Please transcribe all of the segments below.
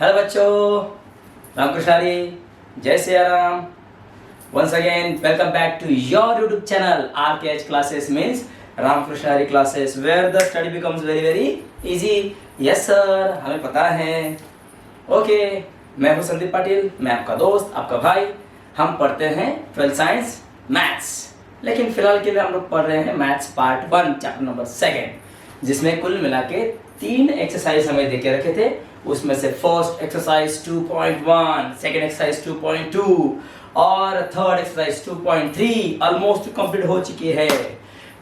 Hello बच्चों, रामकृष्ण हरी, जय Siya Ram. Once again, welcome back to your YouTube channel RKH Classes means Ramakrishna Hari classes where the study becomes very very easy. Yes sir, हमें पता है। Okay, मैं हूँ संदीप पाटिल, मैं आपका दोस्त, आपका भाई। हम पढ़ते हैं 12th साइंस मैथ्स, लेकिन फिलहाल के लिए हम लोग पढ़ रहे हैं मैथ्स पार्ट 1 चैप्टर नंबर 2, जिसमें कुल मिला के 3 एक्सरसाइज हमें देके रखे थे। उसमें से फर्स्ट एक्सरसाइज 2.1, सेकेंड एक्सरसाइज 2.2 और थर्ड एक्सरसाइज 2.3 ऑलमोस्ट कंप्लीट हो चुकी है।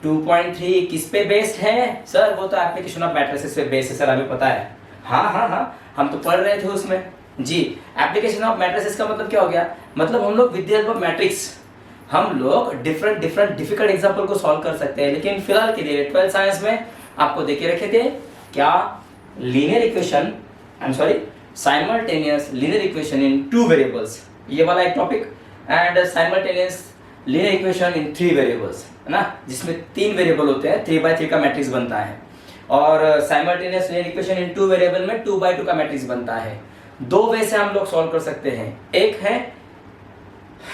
2.3 किस पे बेस्ड है सर? वो तो एप्लीकेशन ऑफ मैट्रिसेस पे बेस्ड है सर, हमें पता है। हाँ, हम तो पढ़ रहे थे उसमें जी। एप्लीकेशन ऑफ मैट्रिसेस का मतलब क्या हो गया? मतलब हम लोग with the help of matrix हम लोग डिफरेंट डिफिकल्ट एग्जाम्पल को सॉल्व कर सकते हैं। लेकिन फिलहाल के लिए 12th साइंस में आपको देखे रखे थे क्या? Linear equation, simultaneous linear equation in 2 variables, ये वाला एक topic, and simultaneous linear equation in 3 variables, है ना, जिसमें 3 वेरिएबल होते हैं, 3x3 का मैट्रिक्स बनता है। और simultaneous linear equation in 2 variable में 2x2 का मैट्रिक्स बनता है। 2 वे से हम लोग सॉल्व कर सकते हैं। एक है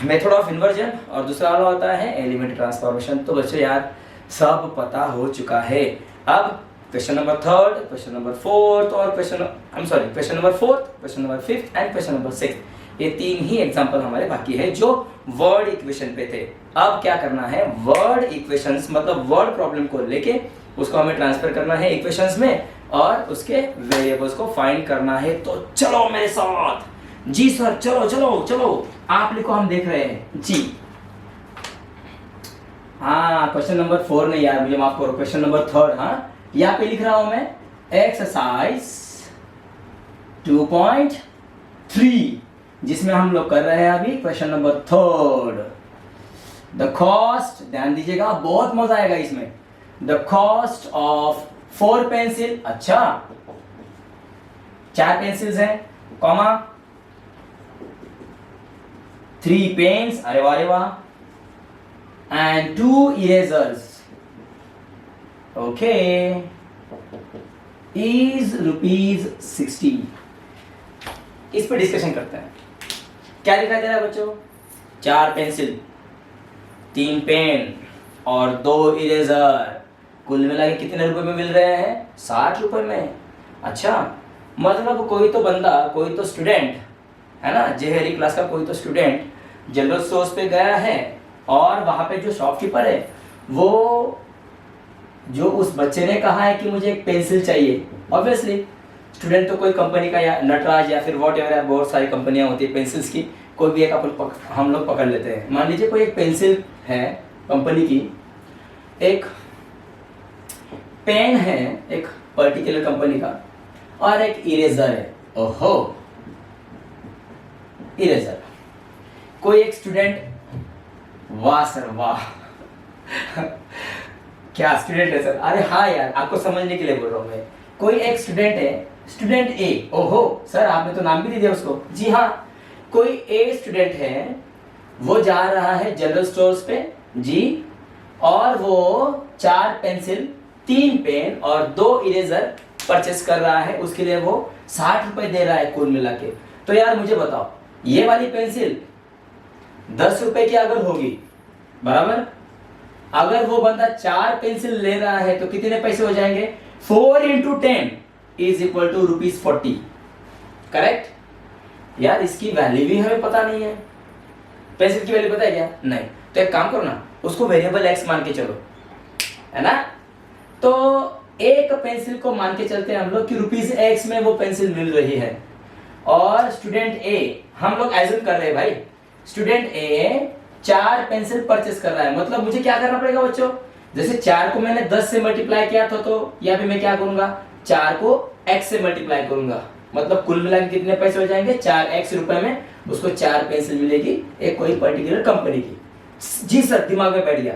मेथड ऑफ इन्वर्जन और दूसरा वाला होता है एलिमेंट ट्रांसफॉर्मेशन। तो बच्चों यार सब पता हो चुका है। अब क्वेश्चन नंबर 3, क्वेश्चन नंबर 4 और question number 4, question number 5 and question number 6, ये 3 ही एग्जांपल हमारे बाकी है जो वर्ड इक्वेशन पे थे। अब क्या करना है? वर्ड इक्वेशंस मतलब वर्ड प्रॉब्लम को लेके उसको हमें ट्रांसफर करना है इक्वेशंस में और उसके वेरिएबल्स को फाइंड करना है। तो चलो मेरे साथ। जी सर, चलो आप लिखो, हम देख रहे हैं जी। हाँ, क्वेश्चन नंबर 4 नहीं यार, मुझे माफ करो, क्वेश्चन नंबर 3। हाँ, यहाँ पे लिख रहा हूं मैं एक्सरसाइज 2.3, जिसमें हम लोग कर रहे हैं अभी क्वेश्चन नंबर 3। द कॉस्ट, ध्यान दीजिएगा, बहुत मजा आएगा इसमें। द कॉस्ट ऑफ 4 पेंसिल, अच्छा 4 पेंसिल्स हैं, कॉमा 3 पेन्स, अरे वाह, एंड 2 इरेजर्स, ओके, इज ₹60। इस पे डिस्कशन करते हैं। क्या दिखाई दे रहा है बच्चों? 4 पेंसिल, 3 पेन और 2 इरेजर, कुल मिला के कितने रुपए में मिल रहे हैं? 60 रुपए में। अच्छा, मतलब कोई तो बंदा, कोई तो स्टूडेंट है ना, जेहरी क्लास का कोई तो स्टूडेंट जनरल स्टोर्स पे गया है और वहां पे जो शॉपकीपर है वो, जो उस बच्चे ने कहा है कि मुझे एक पेंसिल चाहिए, ऑब्वियसली स्टूडेंट तो कोई कंपनी का या नटराज या फिर वॉट एवर, बहुत सारी कंपनियां होती है पेंसिल्स की, कोई भी एक हम लोग पकड़ लेते हैं। मान लीजिए कोई एक पेंसिल है कंपनी की, एक पेन है एक पर्टिकुलर कंपनी का, और एक इरेजर है। ओहो, इरेजर। कोई एक स्टूडेंट, वाह सर वाह क्या स्टूडेंट है सर? अरे हाँ यार, आपको समझने के लिए बोल रहा हूँ मैं। कोई एक स्टूडेंट है, स्टूडेंट ए। ओहो सर, आपने तो नाम भी दे दिया उसको। जी हाँ, कोई ए स्टूडेंट है, वो जा रहा है जनरल स्टोर्स पे जी, और वो 4 पेंसिल, 3 पेन और 2 इरेजर परचेस कर रहा है। उसके लिए वो 60 रुपए दे रहा है कुल मिला के। तो यार मुझे बताओ, ये वाली पेंसिल 10 रुपए की अगर होगी, बराबर, अगर वो बंदा 4 पेंसिल ले रहा है तो कितने पैसे हो जाएंगे? 4 × 10 = ₹40। करेक्ट? यार इसकी वैल्यू भी हमें पता नहीं है। पेंसिल की वैल्यू पता है क्या? नहीं। तो एक काम करो ना, उसको वेरिएबल एक्स मान के चलो, है ना। तो एक पेंसिल को मान के चलते हैं हम लोग कि ₹x में वो पेंसिल मिल रही है। और स्टूडेंट ए, हम लोग एज्यूम कर रहे हैं भाई, स्टूडेंट ए 4 पेंसिल परचेस कर रहा है। मतलब मुझे क्या करना पड़ेगा बच्चों? जैसे 4 को मैंने 10 से मल्टीप्लाई किया था, तो यहाँ पे मैं क्या करूंगा? 4 को x से मल्टीप्लाई करूंगा। मतलब कुल मिला के कितने पैसे हो जाएंगे? 4x रुपए में उसको 4 पेंसिल मिलेगी एक कोई पर्टिकुलर कंपनी की। जी सर, दिमाग में बैठ गया।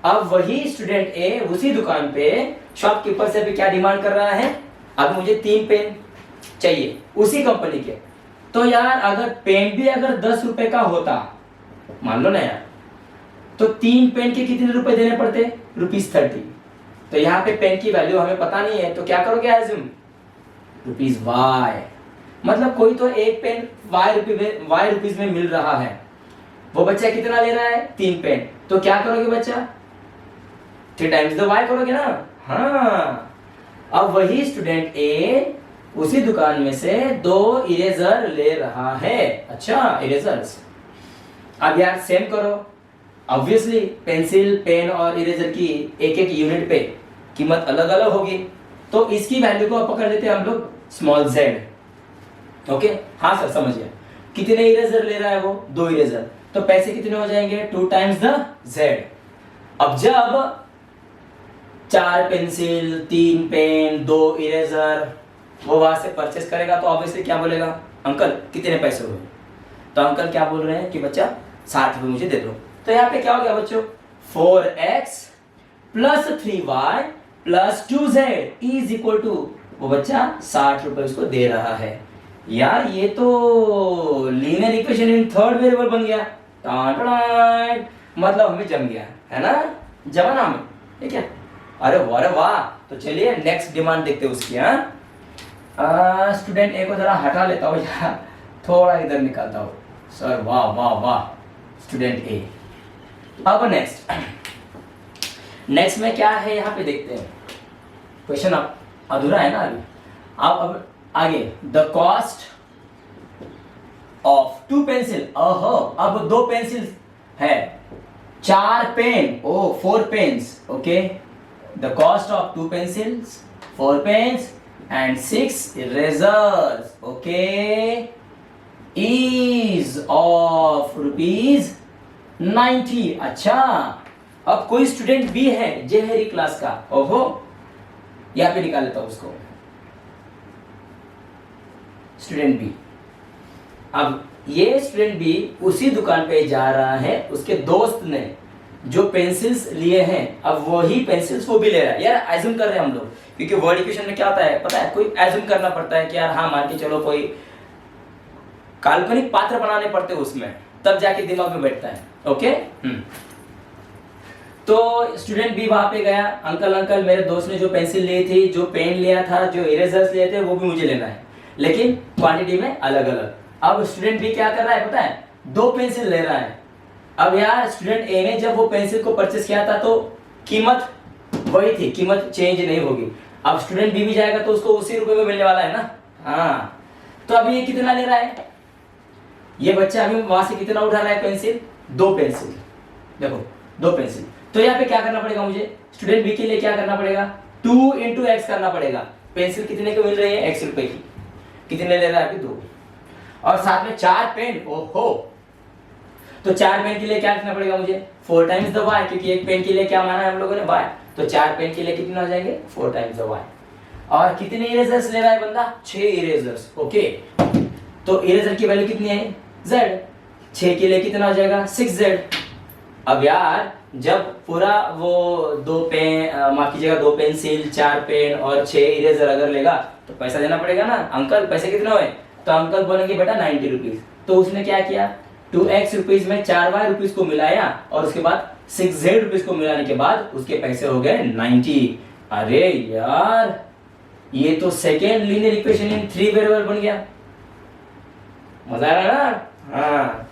अब वही स्टूडेंट ए उसी दुकान पे शॉपकीपर से भी क्या डिमांड कर रहा है? अब मुझे 3 पेन चाहिए उसी कंपनी के। तो यार अगर पेन भी अगर 10 रुपए का होता, मान लो ना यार, तो 3 पेन के कितने रुपए देने पड़ते? ₹30। तो यहाँ पे पेन की वैल्यू हमें पता नहीं है, तो क्या करोगे एज्यूम? ₹y। मतलब कोई तो एक पेन वाई रुपीज में मिल रहा है, वो बच्चा कितना ले रहा है, 3 पेन। तो क्या करोगे बच्चा, 3 टाइम्स द वाई करोगे ना। हाँ, अब वही स्टूडेंट ए उसी दुकान में से 2 इरेजर ले रहा है। अच्छा, इरेजर्स। अब यार सेम करो, ऑब्वियसली पेंसिल, पेन और इरेजर की एक एक यूनिट पे कीमत अलग अलग होगी, तो इसकी वैल्यू को पकड़ लेते हैं हम लोग स्मॉल z। ओके, हाँ सर समझ गया। कितने इरेजर ले रहा है वो, 2 इरेजर, तो पैसे कितने हो जाएंगे, 2 टाइम्स द z। अब जब 4 पेंसिल, 3 पेन, 2 इरेजर वो वहां से परचेस करेगा तो ऑब्वियसली क्या बोलेगा, अंकल कितने पैसे हुए। तो अंकल क्या बोल रहे हैं कि बच्चा 60 रुपए मुझे दे दो। तो यहाँ पे क्या हो गया बच्चों, 4x plus 3y plus 2z is equal to, वो बच्चा 60 रुपए उसको दे रहा है। यार ये तो linear equation in third variable बन गया। मतलब हमें जम गया है ना, जमाना हमें, ठीक है। अरे वाह, तो चलिए नेक्स्ट डिमांड देखते हैं उसकी। स्टूडेंट ए को जरा हटा लेता हूँ यार, थोड़ा इधर निकालता हूँ। सर वाह वाह वाह, स्टूडेंट ए। अब नेक्स्ट में क्या है यहाँ पे देखते हैं, क्वेश्चन अब अधूरा है ना अभी। अब आगे, द कॉस्ट ऑफ 2 पेंसिल। ओहो, अब 2 पेंसिल है, 4 pen, 4 pens. Okay, the cost of 2 pencils, 4 pens and 6 erasers, okay, is of rupees 90। अच्छा, अब कोई स्टूडेंट भी है जेहरी क्लास का, ओहो, यहां पे निकाल लेता हूं उसको, स्टूडेंट बी। अब ये स्टूडेंट बी उसी दुकान पे जा रहा है, उसके दोस्त ने जो पेंसिल्स लिए हैं, अब वही पेंसिल्स वो भी ले रहा है। यार एज्यूम कर रहे हैं हम लोग, क्योंकि वर्ड इक्वेशन में क्या होता है पता है, कोई एज्यूम करना पड़ता है कि यार हाँ मान के चलो कोई काल्पनिक पात्र बनाने पड़ते हैं उसमें, तब जाके दिमाग में बैठता है। ओके, तो स्टूडेंट बी वहां पे गया, अंकल मेरे दोस्त ने जो पेंसिल ली थी, जो पेन लिया था, जो इरेजर्स लिए थे, वो भी मुझे लेना है, लेकिन क्वांटिटी में अलग अलग। अब स्टूडेंट बी क्या कर रहा है पता है, 2 पेंसिल ले रहा है। अब यार स्टूडेंट ए ने जब वो पेंसिल को परचेस किया था तो कीमत वही थी, कीमत चेंज नहीं होगी। अब स्टूडेंट बी भी जाएगा तो उसको उसी रुपए में मिलने वाला है ना। हाँ, तो अभी ये कितना ले रहा है, ये बच्चा अभी वहां से कितना उठा रहा है, पेंसिल, 2 पेंसिल। देखो 2 पेंसिल, तो यहाँ पे क्या करना पड़ेगा मुझे, स्टूडेंट बी के लिए क्या करना पड़ेगा, 2 इंटू एक्स करना पड़ेगा। पेंसिल कितने की मिल रही है, x रुपए की, कितने ले रहा है अभी, 2, और साथ में 4 पेन। ओहो, तो 4 पेन के लिए क्या लिखना पड़ेगा मुझे, 4 टाइम्स द y, क्योंकि एक पेन के लिए क्या माना है हम लोगों ने, y। तो 4 पेन के लिए कितने हो जाएंगे, 4 टाइम्स द y। और कितने इरेजर्स ले रहा है बंदा, 6 इरेजर्स। ओके, तो इरेजर की वैल्यू कितनी है, z। 6 के लिए कितना हो जाएगा, 6z। अब यार जब पूरा वो 2 पेन, माफ कीजिएगा 2 पेंसिल, 4 पेन और 6 इरेजर अगर लेगा तो पैसा देना पड़ेगा ना। अंकल पैसे कितने हुए, तो अंकल बोलेंगे बेटा 90 रुपीज। तो उसने क्या किया, 2x रुपीज में 4y रुपीज को मिलाया और उसके बाद 6z रुपीज को मिलाने के बाद उसके पैसे हो गए 90। अरे यार ये तो second linear equation in 3 variable बन गया, मजा आया ना। हाँ,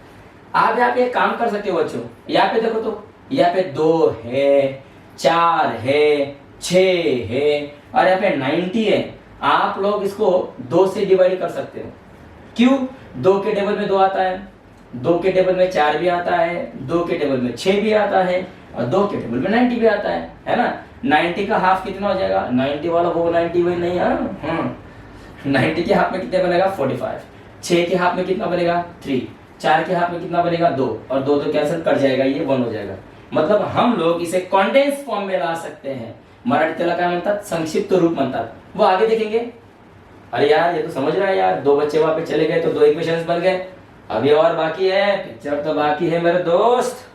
आप यहाँ पे एक काम कर सकते हो बच्चों, यहाँ पे देखो तो यहाँ पे 2 है, 4 है, 6 है और यहाँ पे 90 है। आप लोग इसको 2 से डिवाइड कर सकते हो। क्यों, 2 के टेबल में 2 आता है, 2 के टेबल में 4 भी आता है, 2 के टेबल में 6 भी आता है और 2 के टेबल में 90 भी आता है ना। 90 का हाफ कितना हो जाएगा, 90 वाला वो 90 वही नहीं है। 90 के हाफ में कितना बनेगा, 45। 6 के हाफ में कितना बनेगा, 3। 4 के हाफ में कितना बनेगा, 2 और 2 तो कैंसिल कर जाएगा, ये 1 हो जाएगा। मतलब हम लोग इसे कॉन्डेंस फॉर्म में ला सकते हैं। मराठी त्याला काय म्हणतात, संक्षिप्त रूप म्हणतात, वो आगे देखेंगे। अरे यार ये तो समझ रहा है यार, 2 बच्चे वहां पे चले गए तो 2 इक्वेशंस बन गए, अभी और बाकी है, पिक्चर तो बाकी है मेरे दोस्त।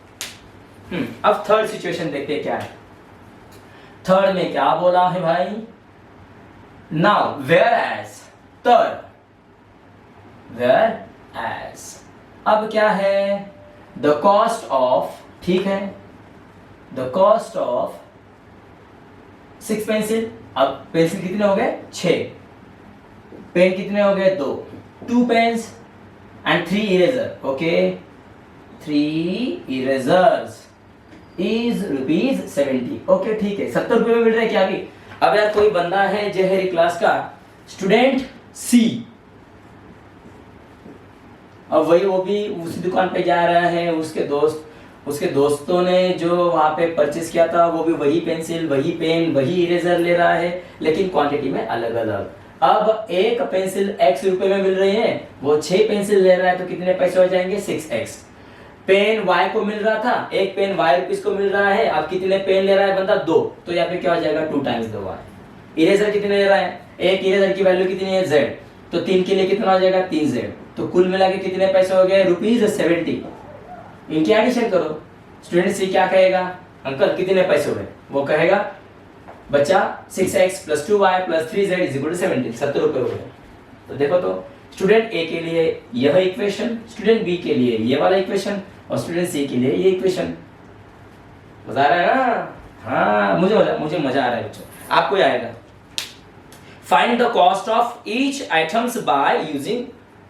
अब थर्ड सिचुएशन देखते हैं क्या है। थर्ड में क्या बोला है भाई, now where as, third where as, अब क्या है, द कॉस्ट ऑफ, ठीक है, द कॉस्ट ऑफ 6 पेंसिल। अब पेंसिल कितने हो गए, 6, पेन कितने हो गए, 2, 2 pens and 3 eraser. Okay, 3 erasers is ₹70. Okay ठीक है, 70 रुपये में मिल रहा है क्या अभी? अब यार कोई बंदा है जहरी क्लास का स्टूडेंट सी, अब वही वो भी उसी दुकान पे जा रहा है, उसके दोस्तों ने जो वहां पे परचेस किया था वो भी वही पेंसिल, वही पेन, वही इरेजर ले रहा है, लेकिन क्वांटिटी में अलग अलग। अब एक पेंसिल x रुपए में मिल रही है, वो 6 पेंसिल ले रहा है तो कितने पैसे हो जाएंगे? 6x। पेन y को मिल रहा था, एक पेन y रुपीस को मिल रहा है, अब कितने पेन ले रहा है बंदा? 2, तो यहाँ पे क्या हो जाएगा? 2 टाइम्स 2y। इरेजर कितने ले रहा है? एक इरेजर की वैल्यू कितनी है? z, तो 3 के लिए कितना हो जाएगा? 3z। तो कुल मिला के कितने पैसे हो गए? ₹70। इनकी एडिशन करो। स्टूडेंट सी क्या कहेगा? अंकल कितने पैसे हुए? वो कहेगा बच्चा 6x + 2y + 3z = 70, 70 रुपए हो गए। तो देखो तो स्टूडेंट ए के लिए यह इक्वेशन, स्टूडेंट बी के लिए ये वाला इक्वेशन और स्टूडेंट सी के लिए ये इक्वेशन। मजा आ रहा है ना? हाँ, मुझे मजा आ रहा है बच्चों, आपको ही आएगा। Find the cost of each items by using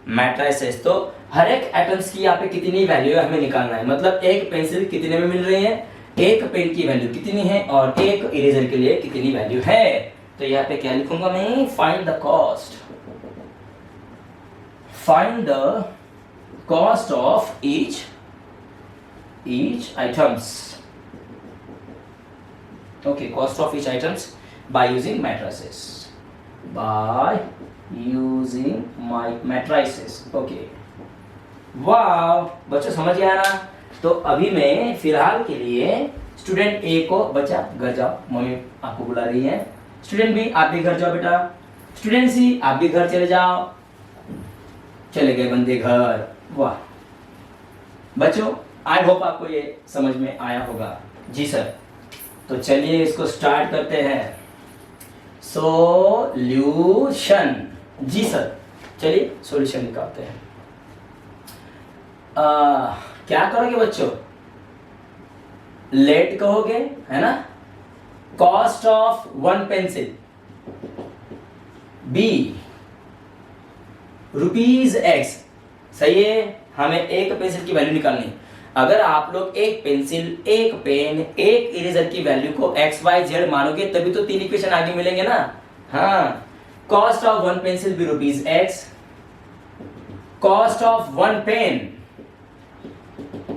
matrices. तो हर एक एटम्स की यहाँ पे कितनी वैल्यू है हमें निकालना है। मतलब एक पेंसिल कितने में मिल रही है, एक पेन की वैल्यू कितनी है और एक इरेजर के लिए कितनी वैल्यू है। तो यहाँ पे क्या लिखूंगा मैं? Find the cost, find the cost of each items. Okay, cost of each items by using matrices, by using matrices. Okay, वाह बच्चों समझ गया ना? तो अभी मैं फिलहाल के लिए स्टूडेंट ए को, बच्चा घर जाओ, मम्मी आपको बुला रही है। स्टूडेंट बी आप भी घर जाओ बेटा। स्टूडेंट सी आप भी घर चले जाओ। चले गए बंदे घर। वाह बच्चों, आई होप आपको ये समझ में आया होगा। जी सर, तो चलिए इसको स्टार्ट करते हैं। सॉल्यूशन। जी सर, चलिए सॉल्यूशन निकालते हैं। क्या करोगे बच्चों? लेट कहोगे, है ना? Cost of 1 pencil be ₹x। सही है, हमें एक पेंसिल की वैल्यू निकालनी। अगर आप लोग एक पेंसिल, एक पेन, एक इरेजर की वैल्यू को x, y, z मानोगे तभी तो 3 इक्वेशन आगे मिलेंगे ना। हाँ, कॉस्ट ऑफ 1 पेंसिल भी ₹x, cost of 1 pen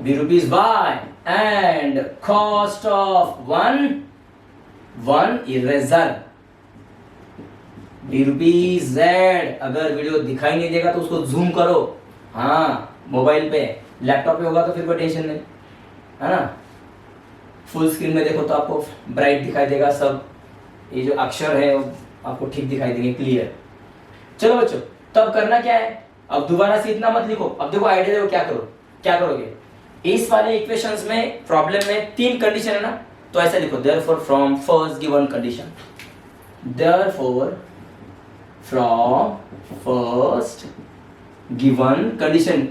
be ₹y and cost of one eraser be ₹z। अगर वीडियो दिखाई नहीं देगा तो उसको जूम करो। हाँ, मोबाइल पे, लैपटॉप पे होगा तो फिर कोई टेंशन नहीं, है ना? फुल स्क्रीन में देखो तो आपको ब्राइट दिखाई देगा, सब ये जो अक्षर है वो आपको ठीक दिखाई देंगे, क्लियर। चलो बच्चों, तो अब करना क्या है? अब दोबारा से इतना मत लिखो। अब देखो आइडिया देखो, क्या करोगे? इस वाले इक्वेशंस में प्रॉब्लम में 3 कंडीशन है ना, तो ऐसा लिखो, therefore from first given condition, therefore from first given condition,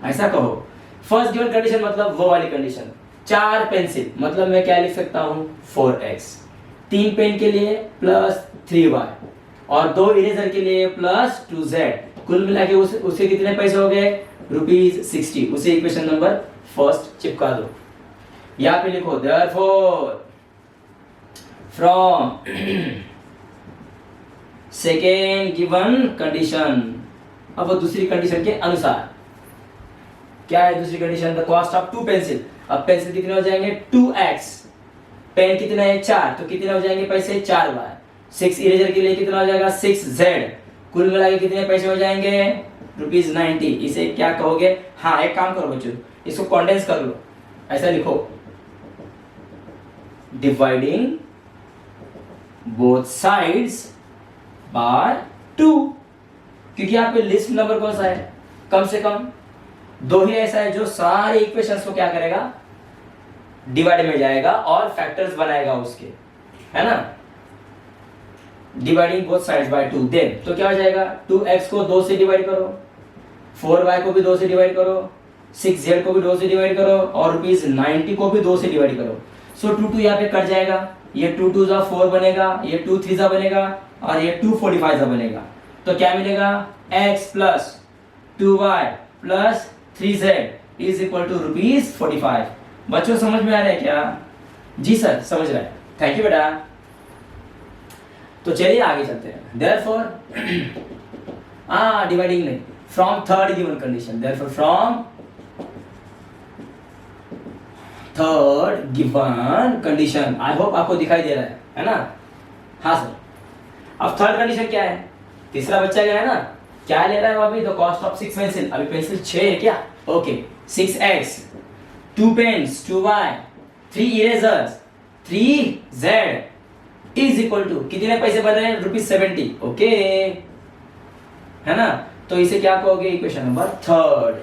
ऐसा कहो। फर्स्ट गिवन कंडीशन मतलब वो वाली कंडीशन। 4 पेंसिल मतलब मैं क्या लिख सकता हूं? 4x। 3 पेन के लिए +3y और 2 इरेजर के लिए +2z। कुल मिला के उसे कितने पैसे हो गए? ₹60। उसे इक्वेशन नंबर फर्स्ट चिपका दो। यहां पे लिखो therefore from second given condition. अब वो दूसरी कंडीशन के अनुसार क्या है दूसरी condition? The cost of 2 pencil. अब पेंसिल कितने हो जाएंगे? 2x। पेन कितना है? 4, तो कितने हो जाएंगे पैसे? 4y। 6 इरेजर के लिए कितना हो जाएगा? 6z। कुल मिला के कितने पैसे हो जाएंगे? ₹90। इसे क्या कहोगे? हाँ, एक काम करो बच्चों, इसको कॉन्डेंस कर लो। ऐसा लिखो, डिवाइडिंग बोथ साइड्स बाय 2, क्योंकि यहाँ पे लिस्ट नंबर कौन सा है? कम से कम 2 ही ऐसा है जो सारे इक्वेशंस को क्या करेगा? डिवाइड में जाएगा और फैक्टर्स बनाएगा उसके, है ना? Dividing both sides by 2, then तो क्या हो जाएगा? 2x को 2 से डिवाइड करो, 4y को भी 2 से डिवाइड करो, 6z को भी 2 से डिवाइड करो और ₹90 को भी 2 से डिवाइड करो। सो 2 यहाँ पे कट जाएगा, ये 2 2 4 बनेगा, ये 2 3 बनेगा और ये 2 45 बनेगा। तो क्या मिलेगा, x plus 2y plus 3z is equal to ₹45। बच्चों समझ में आ रहा है क्या? जी सर समझ रहा है, थैंक यू बेटा। तो चलिए आगे चलते हैं। देयरफॉर डिवाइडिंग नहीं, from third given condition, therefore from third given condition, I hope आपको दिखाई दे रहा है ना? हाँ सर। अब थर्ड कंडीशन क्या है? तीसरा बच्चा गया है ना, क्या ले रहा है वो अभी? द कॉस्ट ऑफ 6 पेंसिल, अभी पेंसिल 6 है क्या? Okay, 6x 2 pens 2y 3 erasers 3z is equal to कितने पैसे बन रहे हैं? ₹70। ओके है ना? तो इसे क्या कहोगे? Equation number third.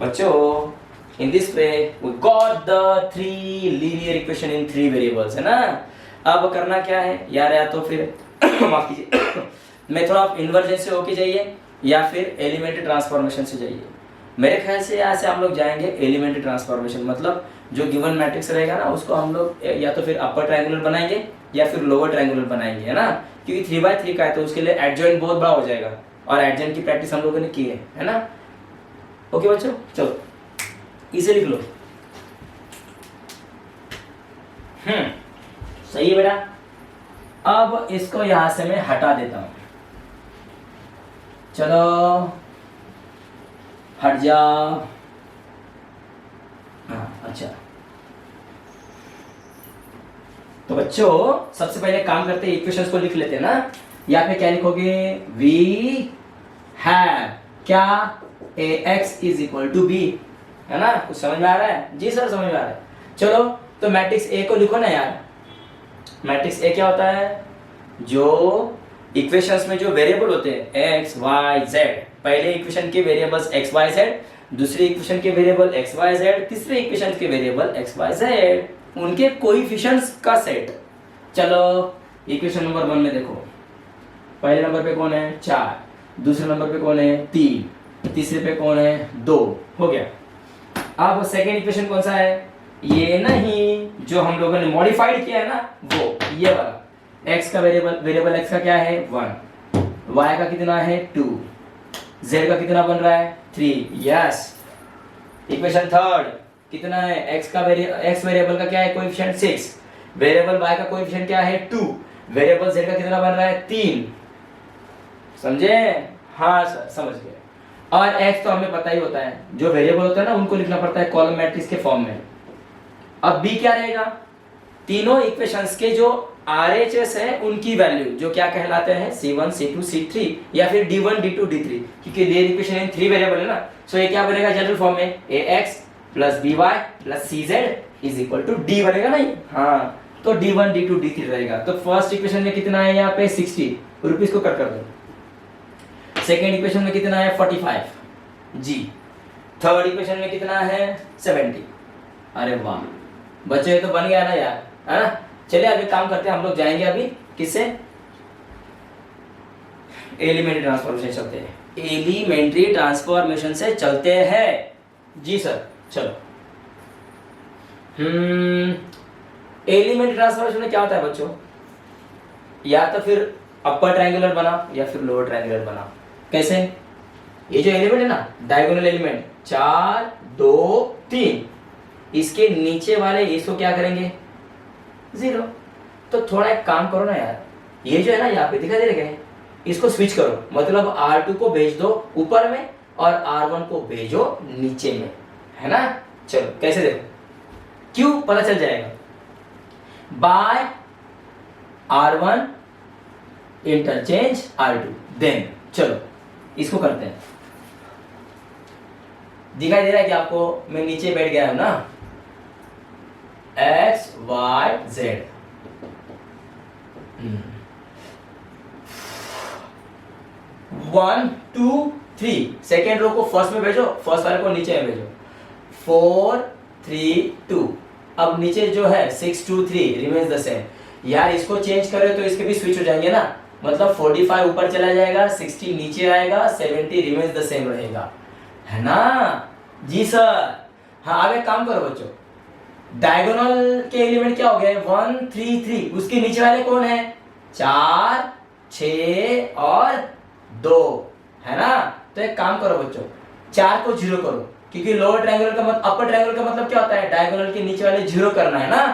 बच्चों in this way we got the 3 linear equation in 3 variables, है ना? अब करना क्या है यार, या तो फिर माफ कीजिए मेथड इन्वर्जन से होके जाइए या फिर एलिमेंट्री ट्रांसफॉर्मेशन से जाइए। मेरे ख्याल से यहाँ से हम लोग जाएंगे एलिमेंट्री ट्रांसफॉर्मेशन, मतलब जो गिवन मैट्रिक्स रहेगा ना उसको हम लोग या तो फिर अपर ट्रायंगुलर बनाएंगे या फिर लोअर ट्रायंगुलर बनाएंगे, है ना? क्योंकि 3x3 का है तो उसके लिए एडजॉइंट बहुत बड़ा हो जाएगा, और एडजॉइंट की प्रैक्टिस हम लोगों ने की है ना? ओके बच्चों, चलो इसे लिख लो। सही है बेटा। अब इसको यहां से मैं हटा देता हूं, चलो हट जा। अच्छा तो बच्चों सबसे पहले काम करते हैं, इक्वेशंस को लिख लेते हैं ना। यहाँ पे क्या लिखोगे? वी हैव क्या? ax is equal to b, है ना? कुछ समझ में आ रहा है? जी सर समझ में आ रहा है। चलो तो मैट्रिक्स ए को लिखो ना यार। मैट्रिक्स ए क्या होता है? जो इक्वेशंस में जो वेरिएबल होते हैं x y z, पहले इक्वेशन के वेरिएबल्स x y z, दूसरी इक्वेशन के वेरिएबल x y z, तीसरे इक्वेशन के वेरिएबल x y z, उनके कोएफिशिएंट्स का सेट। चलो इक्वेशन नंबर 1 में देखो, पहले नंबर पे कौन है? 4, दूसरे नंबर पे कौन है? 3, तीसरे पे कौन है? 2, हो गया। अब सेकेंड इक्वेशन कौन सा है? ये नहीं, जो हम लोगों ने मॉडिफाइड किया है ना, वो ये वाला। x का वेरिएबल x का क्या है? 1, y का कितना है? 2, z का कितना बन रहा है? 3। यस। इक्वेशन थर्ड कितना है? x वेरिएबल का क्या है? कोएफिशिएंट 6, वेरिएबल y का कोएफिशिएंट क्या है? 2, वेरिएबल z का कितना बन रहा है? 3। समझे? हाँ सर समझ गए। और x तो हमें पता ही होता है, जो वेरिएबल होता है ना उनको लिखना पड़ता है कॉलम मैट्रिक्स के फॉर्म में। अब b क्या रहेगा? तीनों इक्वेशंस के जो RHS है उनकी वैल्यू, जो क्या कहलाते हैं? C1 C2 C3 या फिर D1 D2 D3, क्योंकि लीनियर इक्वेशन इन 3 वेरिएबल है ना। सो ये क्या बनेगा जनरल फॉर्म में? ax plus by plus cz is equal to d बनेगा नहीं? हाँ, तो D1 D2 D3 रहेगा। तो फर्स्ट इक्वेशन में कितना है? यहाँ पे 60 रुपीज को कट कर दो। सेकेंड इक्वेशन में कितना है? 45 जी। थर्ड इक्वेशन में कितना है? 70। अरे वाह बच्चे, तो बन गया ना यार, है ना? चलिए अभी काम करते हैं, हम लोग जाएंगे अभी किससे? एलिमेंट्री ट्रांसफॉर्मेशन चलते हैं। एलिमेंट्री ट्रांसफॉर्मेशन से चलते हैं जी सर। चलो एलिमेंट्री ट्रांसफॉर्मेशन में क्या होता है बच्चों? या तो फिर अपर ट्रायंगुलर बनाओ या फिर लोअर ट्रायंगुलर बनाओ। कैसे? ये जो एलिमेंट है ना, डायगोनल एलिमेंट 4 2 3, इसके नीचे वाले इसको क्या करेंगे? 0। तो थोड़ा एक काम करो ना यार, ये जो है ना यहाँ पे दिखाई दे रहा है, इसको स्विच करो, मतलब R2 को भेज दो ऊपर में और R1 को भेजो नीचे में, है ना? चलो कैसे देखो, क्यों पता चल जाएगा। Bye R1 interchange R2, then चलो इसको करते हैं। दिखाई दे रहा है कि आपको मैं नीचे बैठ गया हूं ना, x y z। 1 2 3, second row को फर्स्ट में भेजो, फर्स्ट वाले को नीचे में भेजो। 4 3 2, अब नीचे जो है 6 2 3 रिमेन्स द सेम। यार इसको चेंज करें तो इसके भी स्विच हो जाएंगे ना, मतलब 45 ऊपर चला जाएगा, 60 नीचे आएगा, 70 रिमेन्स द सेम रहेगा, है ना? जी सर। हाँ अब एक काम करो बच्चों, डायगोनल के एलिमेंट क्या हो गए? 1 3 3, उसके नीचे वाले कौन है? 4 6 और 2 है ना। तो एक काम करो बच्चों, 4 को 0 करो, क्योंकि लोअर ट्रायंगल का मतलब अपर ट्रायंगल का मतलब क्या होता है, डायगोनल के नीचे वाले 0 करना है ना।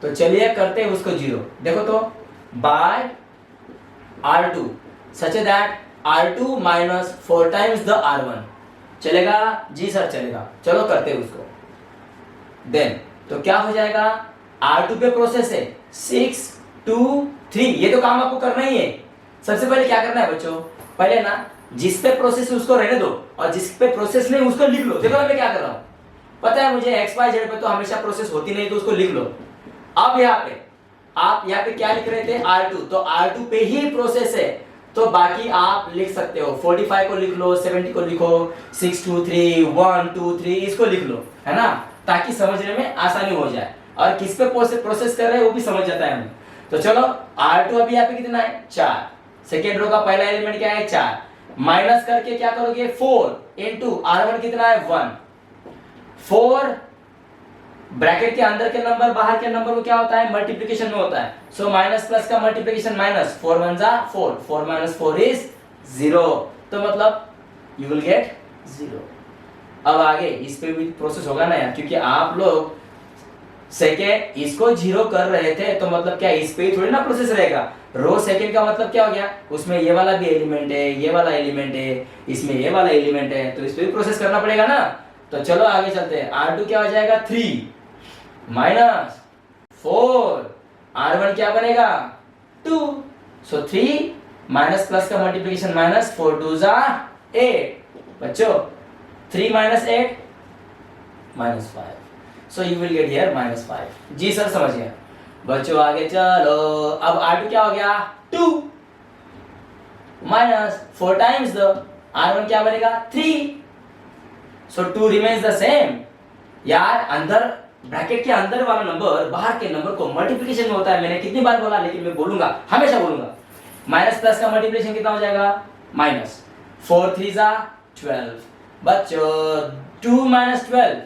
तो चलिए करते हैं उसको 0। देखो तो by R2 such that R2 minus 4 times the R1 चलेगा? जी सर चलेगा। चलो करते हैं उसको। देन तो क्या हो जाएगा, R2 पे प्रोसेस है 6 2 3, ये तो काम आपको करना ही है। सबसे पहले क्या करना है बच्चों, पहले ना जिस पे प्रोसेस है उसको रहने दो, और जिस पे प्रोसेस नहीं उसको लिख लो। देखो मैं क्या कर रहा हूं, पता है मुझे एक्स वाई जेड पे तो हमेशा प्रोसेस होती नहीं, तो उसको लिख लो। अब यहाँ पे आप यहाँ पे क्या लिख रहे थे, R2, तो R2 पे ही प्रोसेस है, तो बाकी आप लिख सकते हो। 45 को लिख लो, 70 को लिखो, 6 2 3 1 2 3 इसको लिख लो, है ना, ताकि समझने में आसानी हो जाए, और किस पे प्रोसेस कर रहे हैं वो भी समझ जाता है हमें। तो चलो R2 अभी यहाँ पे कितना है 4, सेकेंड रो का पहला एलिमेंट क्या है 4, माइनस करके क्या करोगे 4 इंटू R1 कितना है 1, 4 ब्रैकेट के अंदर के नंबर बाहर के नंबर को क्या होता है मल्टीप्लिकेशन में होता है। सो माइनस प्लस का मल्टीप्लिकेशन माइनस, 4 1 जा 4, 4 माइनस 4 इज 0, तो मतलब यू विल गेट 0। अब आगे इस पे भी प्रोसेस होगा ना यार, क्योंकि आप लोग सेकेंड इसको 0 कर रहे थे, तो मतलब क्या इस पे ही थोड़ी ना प्रोसेस रहेगा। रो सेकेंड का मतलब क्या हो गया, उसमें ये वाला भी एलिमेंट है, ये वाला एलिमेंट है, इसमें ये वाला एलिमेंट है, तो इस पे भी प्रोसेस करना पड़ेगा ना। तो चलो आगे चलते हैं। R2 क्या हो जाएगा 3 माइनस 4, R1 क्या बनेगा 2, सो 3 माइनस प्लस का मल्टीप्लिकेशन माइनस, 4 2 जा 8 बच्चों, 3 minus 8 minus 5, so you will get here minus 5। जी सर समझ गया बच्चों। आगे चलो, अब R2 क्या हो गया 2 माइनस 4 टाइम्स द R1 क्या बनेगा 3, सो 2 रिमेन्स द सेम। यार अंदर ब्रैकेट के अंदर वाला नंबर बाहर के नंबर को मल्टीप्लिकेशन में होता है, मैंने कितनी बार बोला, लेकिन मैं बोलूंगा, हमेशा बोलूंगा। माइनस प्लस का मल्टीप्लिकेशन कितना हो जाएगा माइनस, 4 3 जा 12 बच्चों, 2 माइनस 12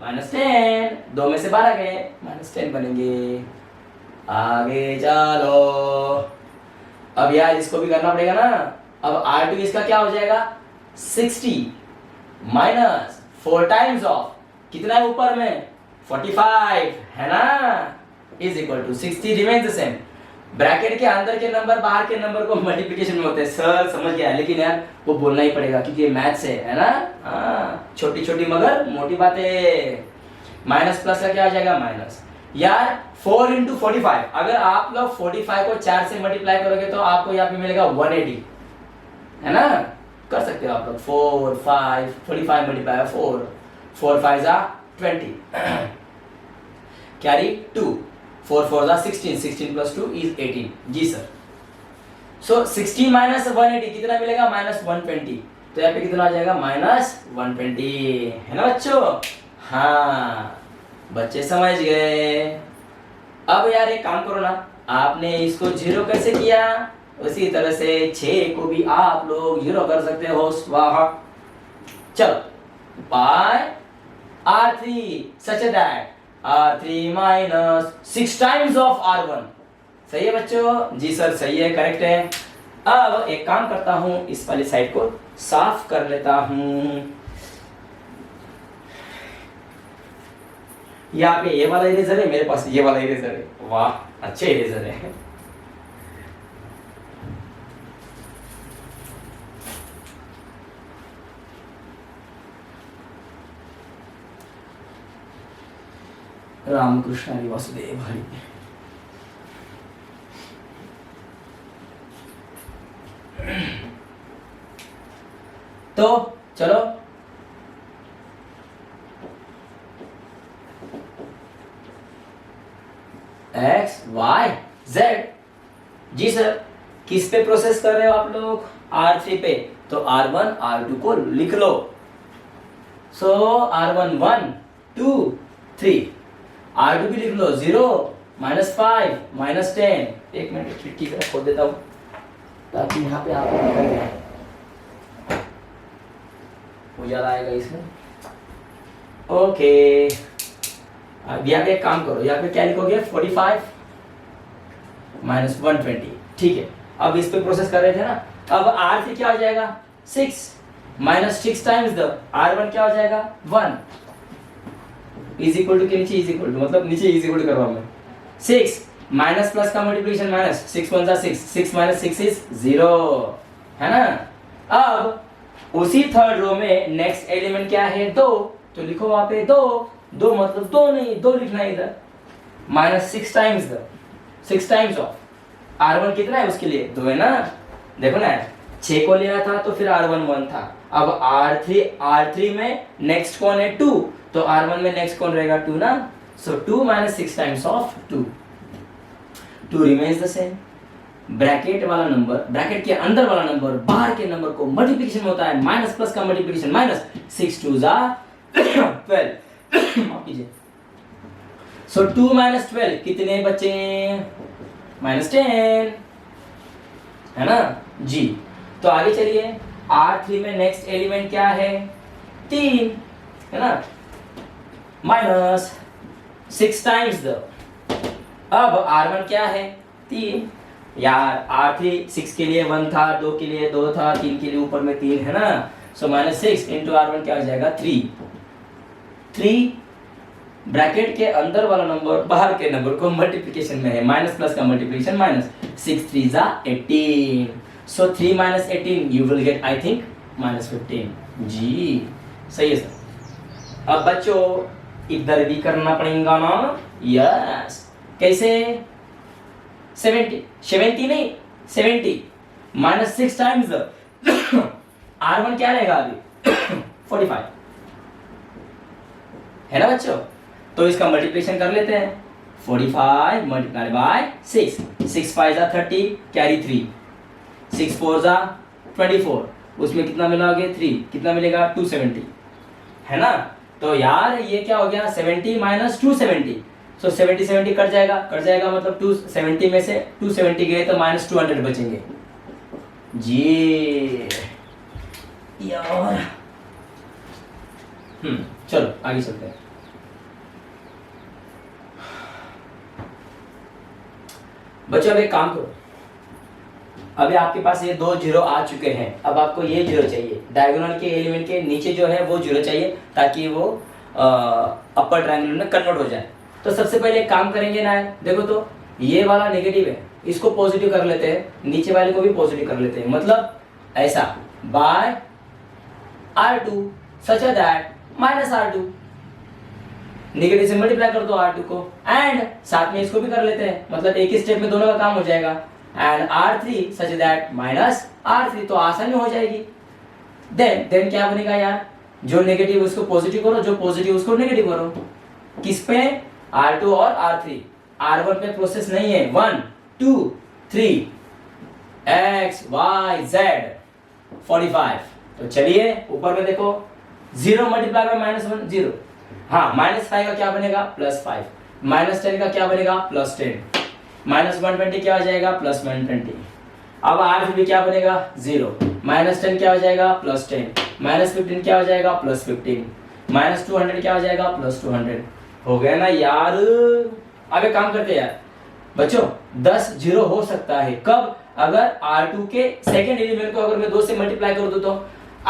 माइनस 10, 2 में से 12 गए माइनस 10 बनेंगे। आगे चलो, अब यार इसको भी करना पड़ेगा ना। अब R2 इसका क्या हो जाएगा 60 माइनस 4 टाइम्स ऑफ कितना है ऊपर में 45 है ना, is equal to 60 remains the same. Bracket के अंदर के नंबर बाहर के नंबर को मल्टीप्लिकेशन में होते हैं। सर समझ गया, लेकिन यार वो बोलना ही पड़ेगा क्योंकि ये मैथ्स है ना। छोटी छोटी मगर मोटी बातें। माइनस प्लस का क्या हो जाएगा माइनस, यार 4 इंटू 45, अगर आप लोग 45 को 4 से मल्टीप्लाई करोगे तो आपको यहाँ पे मिलेगा 180, है ना, कर सकते हो आप लोग। 4 5 45 मल्टीप्लाई 4 4 5 जा 20 कैरी 2, 4 4 जा 16, 16 प्लस 2 इज 18। जी सर। सो 60 माइनस 180 कितना मिलेगा माइनस 120, तो यहाँ पे कितना आ जाएगा माइनस 120, है ना बच्चों। हाँ बच्चे समझ गए। अब यार एक काम करो ना, आपने इसको 0 कैसे किया, उसी तरह से 6 को भी आप लोग 0 कर सकते हो। स्वाहा। चलो bye R3 such that R3 minus 6 times of R1, सही है बच्चों। जी सर सही है, करेक्ट है। अब एक काम करता हूं, इस वाली साइड को साफ कर लेता हूं। यहाँ पे ये वाला इरेजर है, मेरे पास ये वाला इरेजर है। वाह अच्छे इरेजर है। रामकृष्ण हरि वासुदेव हरि। तो चलो एक्स वाई जेड। जी सर किस पे प्रोसेस कर रहे हो आप लोग, R3 पे, तो R1 R2 को लिख लो। सो R1 1 2 3, R2 भी लिख लो 0 माइनस 5 माइनस 10। एक मिनट खिड़की की तरफ खोल देता हूँ ताकि यहाँ पे आपको निकल जाए, उजाला आएगा इसमें। ओके अब यहाँ पे एक काम करो, यहाँ पे क्या लिखोगे 45 माइनस 120, ठीक है। अब इस पे प्रोसेस कर रहे थे ना, अब R3 क्या हो जाएगा 6 माइनस 6 टाइम्स द R1 क्या हो जाएगा 1 इज इक्वल टू के नीचे इज इक्वल टू मतलब नीचे इज इक्वल टू करवा मैं 6 माइनस प्लस का मल्टीप्लिकेशन माइनस 6 1 जा 6 6 माइनस 6 इज 0 है ना। अब उसी थर्ड रो में नेक्स्ट एलिमेंट क्या है 2 तो लिखो वहां पे 2 मतलब 2 नहीं 2 लिखना है इधर minus 6 times the 6 times of R1 कितना है उसके लिए 2 है ना। देखो ना 6 को लिया था तो फिर R1 1 था। अब R3 में नेक्स्ट कौन है 2 तो R1 में नेक्स्ट कौन रहेगा 2 ना। सो 2 minus 6 times of 2 remains the same. Bracket वाला नंबर ब्रैकेट के अंदर वाला नंबर बाहर के नंबर को मल्टीप्लिकेशन होता है माइनस प्लस का मल्टीप्लिकेशन माइनस 6 2 जा 12 माफ कीजिए। सो 2 माइनस 12 कितने बचे -10 है ना जी। तो आगे चलिए R3 में नेक्स्ट एलिमेंट क्या है 3 है ना माइनस 6 टाइम्स द अब R1 क्या है 3 यार R3 6 के लिए 1 था 2 के लिए 2 था 3 के लिए ऊपर में 3 है ना। सो -6 इंटू R1 क्या हो जाएगा 3 ब्रैकेट के अंदर वाला नंबर बाहर के नंबर को मल्टीप्लिकेशन में है माइनस प्लस का मल्टीप्लिकेशन माइनस 6 3 जा 18 सो 3 minus 18 you will gate I think -15 जी सही है सर। अब बच्चों इधर भी करना पड़ेगा ना यस कैसे 70 नहीं 70 माइनस 6 टाइम्स R1 क्या रहेगा अभी 45 है ना बच्चों। तो इसका मल्टीप्लिकेशन कर लेते हैं 45 मल्टीप्लाइड बाय 6 6 5 जा 30 कैरी 3 6 4 जा 24 उसमें कितना मिलाओगे 3 कितना मिलेगा 270 है ना। तो यार ये क्या हो गया 70 माइनस 270 सो 70 कट जाएगा मतलब 270 में से 270 गए तो माइनस 200 बचेंगे जी यार। चलो आगे चलते हैं। बच्चों अब एक काम करो अभी आपके पास ये 2 जीरो आ चुके हैं अब आपको ये जीरो चाहिए डायगोनल के एलिमेंट के नीचे जो है वो जीरो चाहिए ताकि वो अपर ट्रायंगल में कन्वर्ट हो जाए। तो सबसे पहले एक काम करेंगे ना देखो तो ये वाला नेगेटिव है इसको पॉजिटिव कर लेते हैं नीचे वाले को भी पॉजिटिव कर लेते हैं मतलब ऐसा by R2 such that minus R2 negative से मल्टीप्लाई कर दो R2 को एंड साथ में इसको भी कर लेते हैं मतलब एक ही स्टेप में दोनों का काम हो जाएगा and R3 such that minus R3 तो आसानी हो जाएगी। देन क्या बनेगा यार जो नेगेटिव उसको पॉजिटिव करो जो पॉजिटिव उसको नेगेटिव करो किस पे R2 और R3 R1 पे प्रोसेस नहीं है 1 2 3 x y z 45 तो चलिए ऊपर में देखो 0 मल्टीप्लाई बाय -1 0 हाँ -5 का क्या बनेगा +5 -10 का क्या बनेगा +10 -120 क्या हो जाएगा +120 अब R भी क्या बनेगा 0 -10 क्या हो जाएगा +10 -15 क्या हो जाएगा +15 -200 क्या हो जाएगा +200 हो गया ना यार। अब एक काम करते हैं यार बच्चों 10 जीरो हो सकता है कब अगर R2 के सेकेंड एलिमेंट को अगर मैं 2 से मल्टीप्लाई कर दूं तो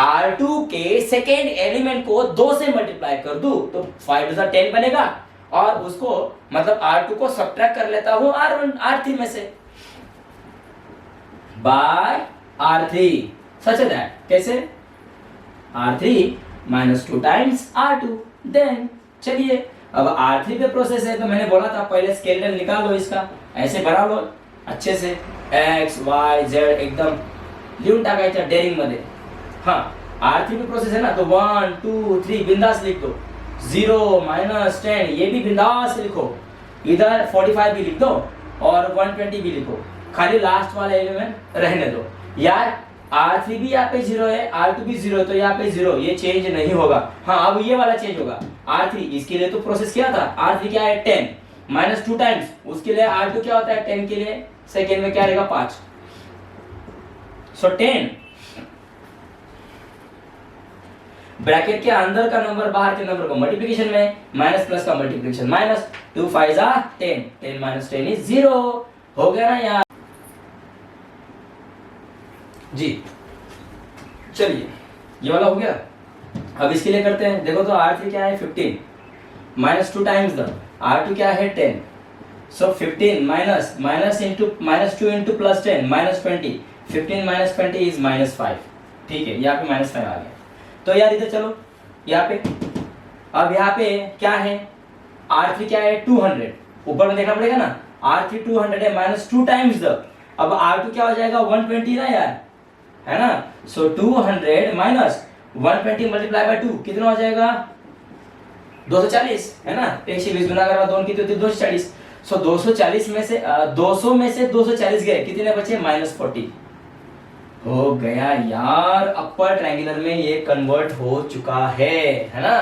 R2 के सेकेंड एलिमेंट को 2 से मल्टीप्लाई कर दूं तो 5 टू 10 बनेगा और उसको मतलब R2 को सब्ट्रैक्ट कर लेता हूं R3 में से बाय R3 सच है दैट कैसे R3 -2 टाइम्स R2 देन चलिए अब R3 पे प्रोसेस है तो मैंने बोला था पहले स्केलेटन निकाल लो इसका ऐसे भरा लो अच्छे से x y z एकदम लिहून टाकायचं डेरिंग मध्ये हाँ R3 पे प्रोसेस है ना तो 1 2 3 बिंदास लिख दो 0 -10 ये भी बिंदास लिखो इधर 45 भी लिख दो और 120 भी लिखो खाली लास्ट वाला एलिमेंट रहने दो यार R3 भी यहाँ पे 0 है R2 भी 0 है तो यहाँ पे 0 ये चेंज नहीं होगा। हाँ अब ये वाला चेंज होगा R3 इसके लिए तो प्रोसेस किया था R3 क्या है 10 -2 टाइम्स उसके लिए R2 क्या होता है 10 के लिए सेकेंड में क्या रहेगा 5 सो 10 ब्रैकेट के अंदर का नंबर बाहर के नंबर को मल्टीप्लिकेशन में माइनस प्लस का मल्टीप्लिकेशन माइनस 2 5 10 10 -10 इज 0 हो गया ना यार। जी चलिए ये वाला हो गया। अब इसके लिए करते हैं, देखो तो R3 क्या है 15 माइनस 2 टाइम्स द R2 क्या है 10, सो 15 माइनस इंटू -2 इंटू +10 -20, 15 - 20 इज -5। ठीक है, यहाँ पे -5 आ गया। तो यार इधर चलो यहाँ पे, अब यहाँ पे क्या है R3 क्या है 200, ऊपर में देखना पड़ेगा ना, R3 200 है -2 टाइम्स द, अब R2 क्या हो जाएगा 120 ना यार, है ना। सो 200 माइनस 120 मल्टीप्लाई बाय 2 कितना हो जाएगा 240, है ना। 120 गुना करा 2 कितने होते 240। सो 240 में से 200 में से 240 गए, कितने बचे -40 हो गया यार। अपर ट्रायंगुलर में ये कन्वर्ट हो चुका है ना।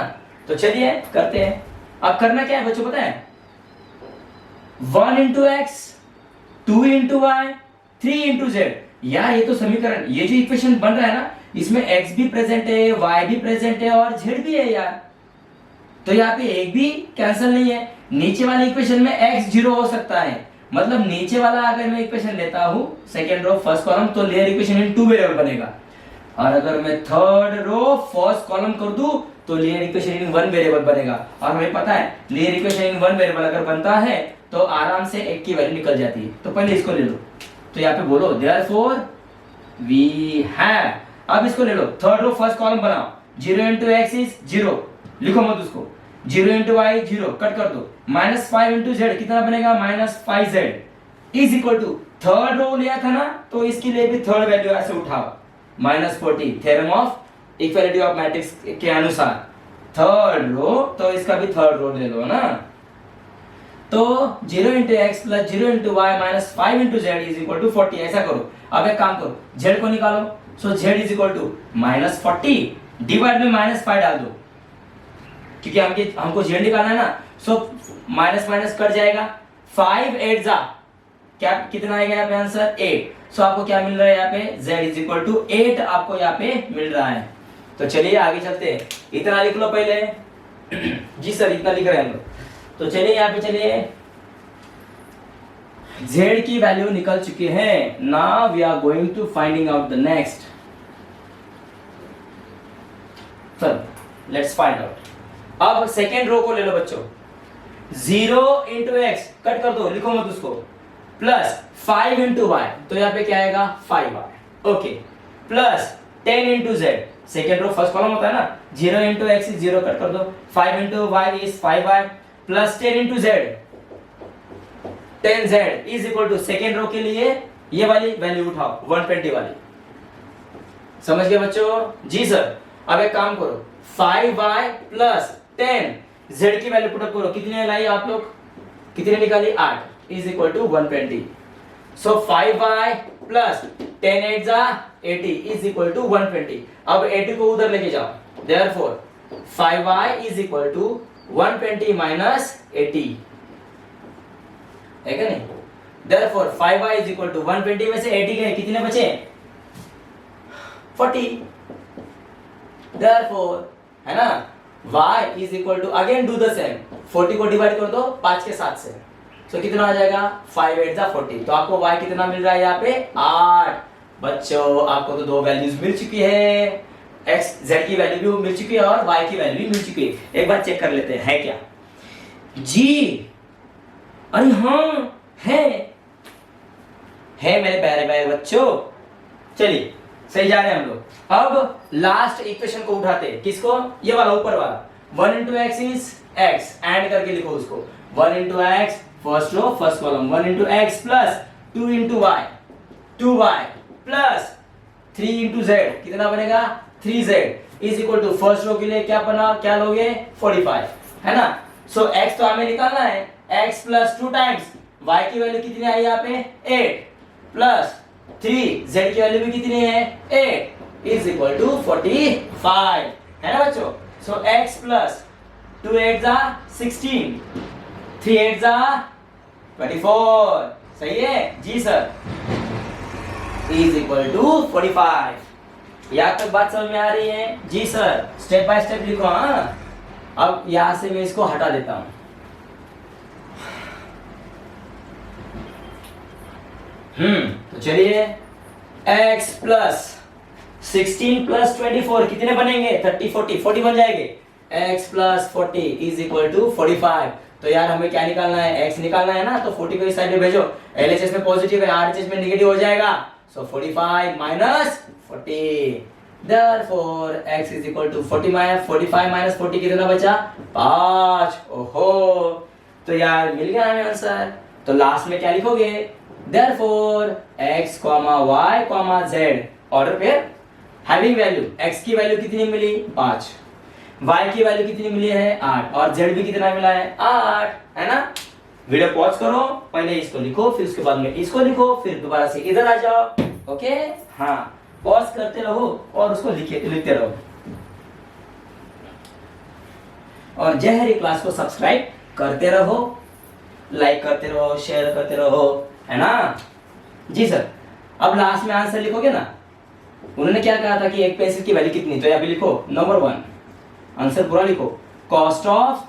तो चलिए करते हैं। अब करना क्या है बच्चों पता है, 1 into x, 2 into y, 3 into z. यार ये तो समीकरण, ये जो इक्वेशन बन रहा है ना, इसमें x भी प्रेजेंट है, y भी प्रेजेंट है और z भी है यार। तो यहाँ पे एक भी कैंसिल नहीं है। नीचे वाले इक्वेशन में x 0 हो सकता है, मतलब नीचे वाला अगर मैं इक्वेशन लेता हूं सेकेंड रो फर्स्ट कॉलम, तो लेयर इक्वेशन इन 2 वेरिएबल बनेगा। और अगर मैं थर्ड रो फर्स्ट कॉलम कर दूं तो लेयर इक्वेशन इन 1 वेरिएबल बनेगा। और हमें पता है लेयर इक्वेशन इन 1 वेरिएबल अगर बनता है तो आराम से एक की वैल्यू निकल जाती है। तो पहले इसको ले लो, तो यहाँ पे बोलो देयरफॉर वी हैव, अब इसको ले लो थर्ड रो फर्स्ट कॉलम बनाओ, 0 इंटू एक्स इज 0, लिखो मत उसको, 0 इंटू वाई 0 कट कर दो, -5 इंटू जेड कितना बनेगा -5z is equal to, third row लिया था ना तो इसके लिए भी थर्ड वैल्यू ऐसे उठाओ -40, theorem of equality of matrix के अनुसार थर्ड रो, तो इसका भी थर्ड रो ले लो ना। तो 0 into x plus 0 into y minus 5 into z is equal to 40। ऐसा करो, अब एक काम करो जेड को निकालो, so Z is equal to -40 divide में -5 डाल दो, क्योंकि हमको जेड निकालना है ना। सो माइनस माइनस कट जाएगा, 5 8 जा क्या कितना आएगा यहाँ पे आंसर 8। सो आपको क्या मिल रहा है यहाँ पे z इज इक्वल टू 8 आपको यहाँ पे मिल रहा है। तो चलिए आगे चलते हैं, इतना लिख लो पहले जी सर इतना लिख रहे हैं हम लोग। तो चलिए यहाँ पे चलिए, z की वैल्यू निकल चुकी है। Now we are going to finding out the next, चलो लेट्स फाइंड आउट। अब सेकेंड रो को ले लो बच्चों, 0 इंटू एक्स कट कर दो, लिखो मत उसको, प्लस 5 इंटू वाई, तो यहाँ पे क्या आएगा 5y, okay, plus 10 into z, second row first column होता है ना, 0 इंटू एक्स इज 0 कट कर दो, 5 into y is 5y, plus 10 into z 10z is equal to, second row के लिए ये वाली वैल्यू उठाओ 120 वाली। समझ गए बच्चों जी सर। अब एक काम करो 5y प्लस 10 z की वैल्यू पुटअप करो, कितने लाई आप लोग, कितने निकाली 8 is equal to 120। So 5y plus 10 8 जा 80 इज इक्वल टू 120। अब 80 को उधर लेके जाओ, therefore 5y is equal to 120 minus 80 है क्या नहीं। Therefore 5y is equal to 120 में से 80 गए, कितने बचे 40। देयरफॉर है ना y is equal to, again do the same, 40 को डिवाइड कर दो 5 के साथ से, तो कितना आ जाएगा 5 8 जा 40। तो आपको y कितना मिल रहा है यहाँ पे 8। बच्चों आपको तो दो वैल्यूज मिल चुकी है, x z की वैल्यू भी मिल चुकी है और y की वैल्यू भी मिल चुकी है। एक बार चेक कर लेते हैं है क्या जी, अरे हाँ है मेरे प्यारे प्यारे बच्चों। चलिए सही जा रहे हैं हम लोग। अब लास्ट इक्वेशन को उठाते हैं, किसको, ये वाला ऊपर वाला, 1 into x is x, and करके लिखो उसको, 1 into x first row first column, 1 into x plus 2 into y 2y plus 3 into z, कितना बनेगा 3z is equal to, first row के लिए क्या बना, क्या लोगे 45, है ना। सो x तो हमें निकालना है, x प्लस 2 टाइम्स y की वैल्यू कितनी आई यहाँ पे 8 प्लस 3 z की वैल्यू भी कितनी है 8 इज इक्वल टू 45, है ना बच्चों। सो x प्लस 2 8 जा 16, 3 8 जा 24, सही है जी सर, इज इक्वल टू 45। यहाँ तक बात समझ में आ रही है जी सर। स्टेप बाय स्टेप लिखो। हाँ अब यहां से मैं इसको हटा देता हूं। तो चलिए x प्लस 16 प्लस 24 कितने बनेंगे? 30 40 40 बन जाएंगे। x plus 40 is equal to 45। तो यार हमें क्या निकालना है? x निकालना है ना, तो 40 को इस साइड में भेजो। LHS में पॉजिटिव है, RHS में नेगेटिव हो जाएगा। सो 45 minus 40, therefore x is equal to 45 minus 40 कितना बचा? 5। ओहो, तो यार मिल गया हमें आंसर। तो लास्ट में क्या लिखोगे? therefore x, y, z order पे हैविंग वैल्यू। x की वैल्यू कितनी मिली? 5। y की वैल्यू कितनी मिली है? 8। और z भी कितना मिला है? 8, है ना? वीडियो पॉज करो, पहले इसको लिखो, फिर उसके बाद में इसको लिखो, फिर दोबारा से इधर आ जाओ। ओके, हाँ, पॉज करते रहो और उसको लिखते रहो। और जय हरी क्लास को सब्सक्राइब करते रहो, लाइक करते रहो, शेयर करते रहो, है ना? जी सर। अब लास्ट में आंसर लिखोगे ना, उन्होंने क्या कहा था कि एक पेंसिल की वैल्यू कितनी, तो यहाँ पे लिखो नंबर 1, आंसर पूरा लिखो। कॉस्ट ऑफ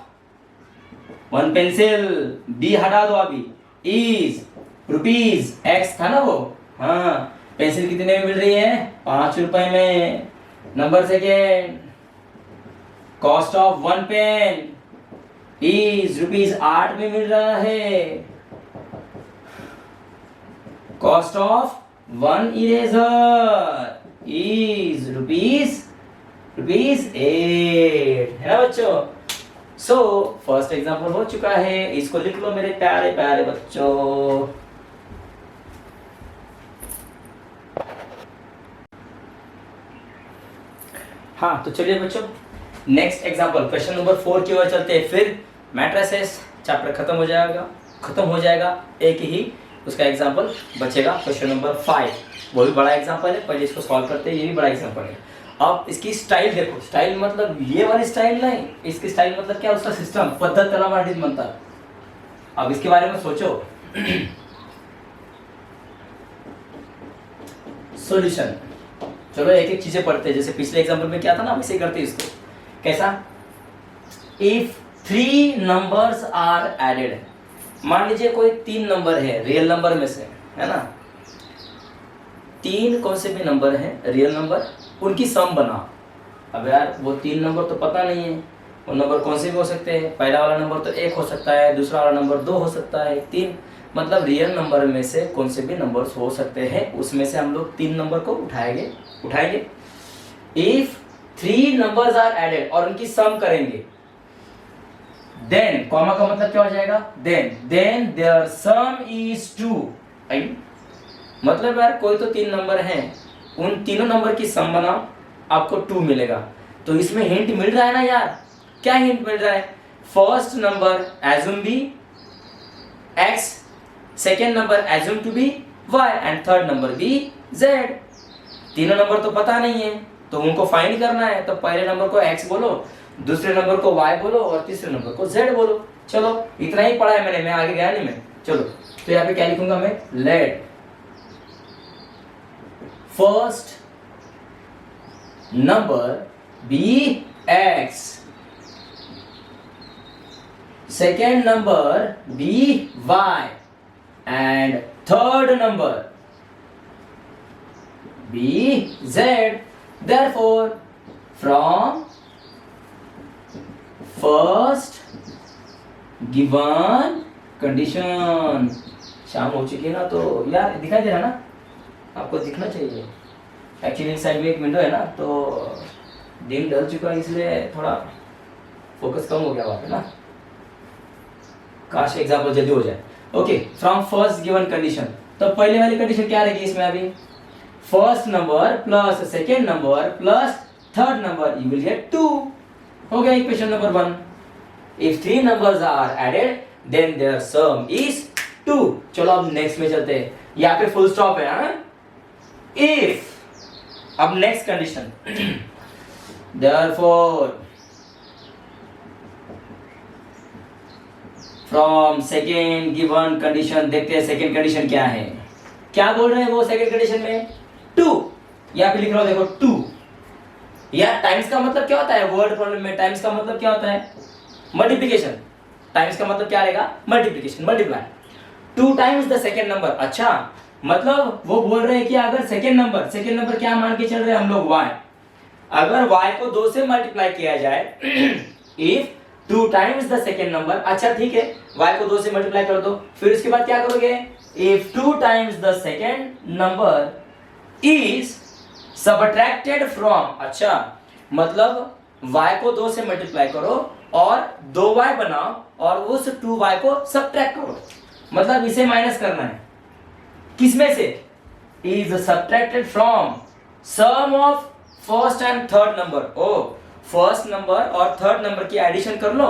1 पेंसिल, बी हटा दो अभी, इज रुपीज, एक्स था ना वो, हाँ, पेंसिल कितने में मिल रही है? 5 रुपए में। Number second, cost of 1 pen is rupees 8 में मिल रहा है। Cost of 1 eraser is rupees 8, है ना बच्चों? सो फर्स्ट एग्जांपल हो चुका है, इसको लिख लो मेरे प्यारे प्यारे बच्चों। हाँ, तो चलिए बच्चों, नेक्स्ट एग्जांपल क्वेश्चन नंबर 4 की ओर चलते हैं। फिर मैट्रिसेस चैप्टर खत्म हो जाएगा। एक ही उसका एग्जांपल बचेगा, क्वेश्चन नंबर 5। वो भी बड़ा एग्जांपल है, पहले इसको सॉल्व करते हैं। ये भी बड़ा एग्जांपल है। अब इसकी स्टाइल देखो, स्टाइल मतलब ये वाली स्टाइल नहीं, इसकी स्टाइल मतलब क्या? उसका सिस्टम, पद्धत त्याला मराठीत म्हणतात। अब इसके बारे में सोचो। सॉल्यूशन, चलो एक एक चीजें पढ़ते हैं। जैसे पिछले एग्जांपल में क्या था ना, वैसे ही करते हैं इसको। कैसा? इफ 3 नंबर्स आर एडेड, मान लीजिए कोई 3 नंबर है रियल नंबर में से, है ना? 3 कौन से भी नंबर है रियल नंबर, उनकी सम बना। अब यार वो 3 नंबर तो पता नहीं है, वो नंबर कौन से भी हो सकते हैं। पहला वाला नंबर तो 1 हो सकता है, दूसरा वाला नंबर 2 हो सकता है, 3, मतलब रियल नंबर में से कौन से भी नंबर्स हो सकते हैं, उसमें से हम लोग 3 नंबर को उठाएंगे। इफ 3 नंबर्स आर एडेड, और उनकी सम करेंगे, देन, कॉमा का मतलब क्या हो जाएगा? Then their sum is 2। मतलब यार कोई तो 3 नंबर हैं, उन तीनों नंबर की सम बनाओ, आपको 2 मिलेगा। तो इसमें हिंट मिल रहा है ना यार? क्या हिंट मिल रहा है? First number assume be x, second number assume to be y, and third number be z। तीनों नंबर तो पता नहीं है, तो उनको फाइंड करना है। तो पहले नंबर को x बोलो, दूसरे नंबर को y बोलो, और तीसरे नंबर को z बोलो। चलो इतना ही पढ़ा है मैंने, मैं आगे गया नहीं मैं। चलो, तो यहाँ पे क्या लिखूंगा मैं? Let first number be x, second number be y, and third number be z। Therefore, from first given condition, शाम हो चुकी है ना, तो यार दिखाई दे रहा है ना? आपको दिखना चाहिए। एक्चुअली साइड में एक विंडो है ना, तो दिन ढल चुका है, इसलिए थोड़ा फोकस कम हो गया वहाँ पे ना। काश एग्जाम्पल जल्दी हो जाए। Okay, from first given condition, तो पहले वाली कंडीशन क्या रहेगी इसमें? अभी first number plus second number plus third number, you will get 2। हो गया equation number 1। If 3 numbers are added, then their sum is 2। चलो अब नेक्स्ट में चलते हैं। यहाँ पे फुल स्टॉप है, हाँ? इफ, अब next condition, therefore from second given condition, देखते हैं सेकेंड कंडीशन क्या है। क्या बोल रहे हैं वो सेकेंड कंडीशन में? 2। यहाँ पे लिख रहा हूं देखो 2। यार टाइम्स का मतलब क्या होता है? वर्ड प्रॉब्लम में टाइम्स का मतलब क्या होता है? मल्टीप्लिकेशन। टाइम्स का मतलब क्या रहेगा? Multiplication, multiply. 2 times the second number. अच्छा, मतलब वो बोल रहे हैं कि अगर सेकेंड नंबर क्या मान के चल रहे हैं हम लोग y, अगर y को 2 से मल्टीप्लाई किया जाए if 2 times the second number, अच्छा ठीक है y को 2 से मल्टीप्लाई कर दो, फिर उसके बाद क्या करोगे, if 2 times the second number is subtracted from, अच्छा मतलब y को 2 से मल्टीप्लाई करो और 2y बनाओ और उस 2y को सब्ट्रैक्ट करो, मतलब इसे माइनस करना है, किसमें से, is subtracted from sum of first and third number, ओ फर्स्ट नंबर और थर्ड नंबर की एडिशन कर लो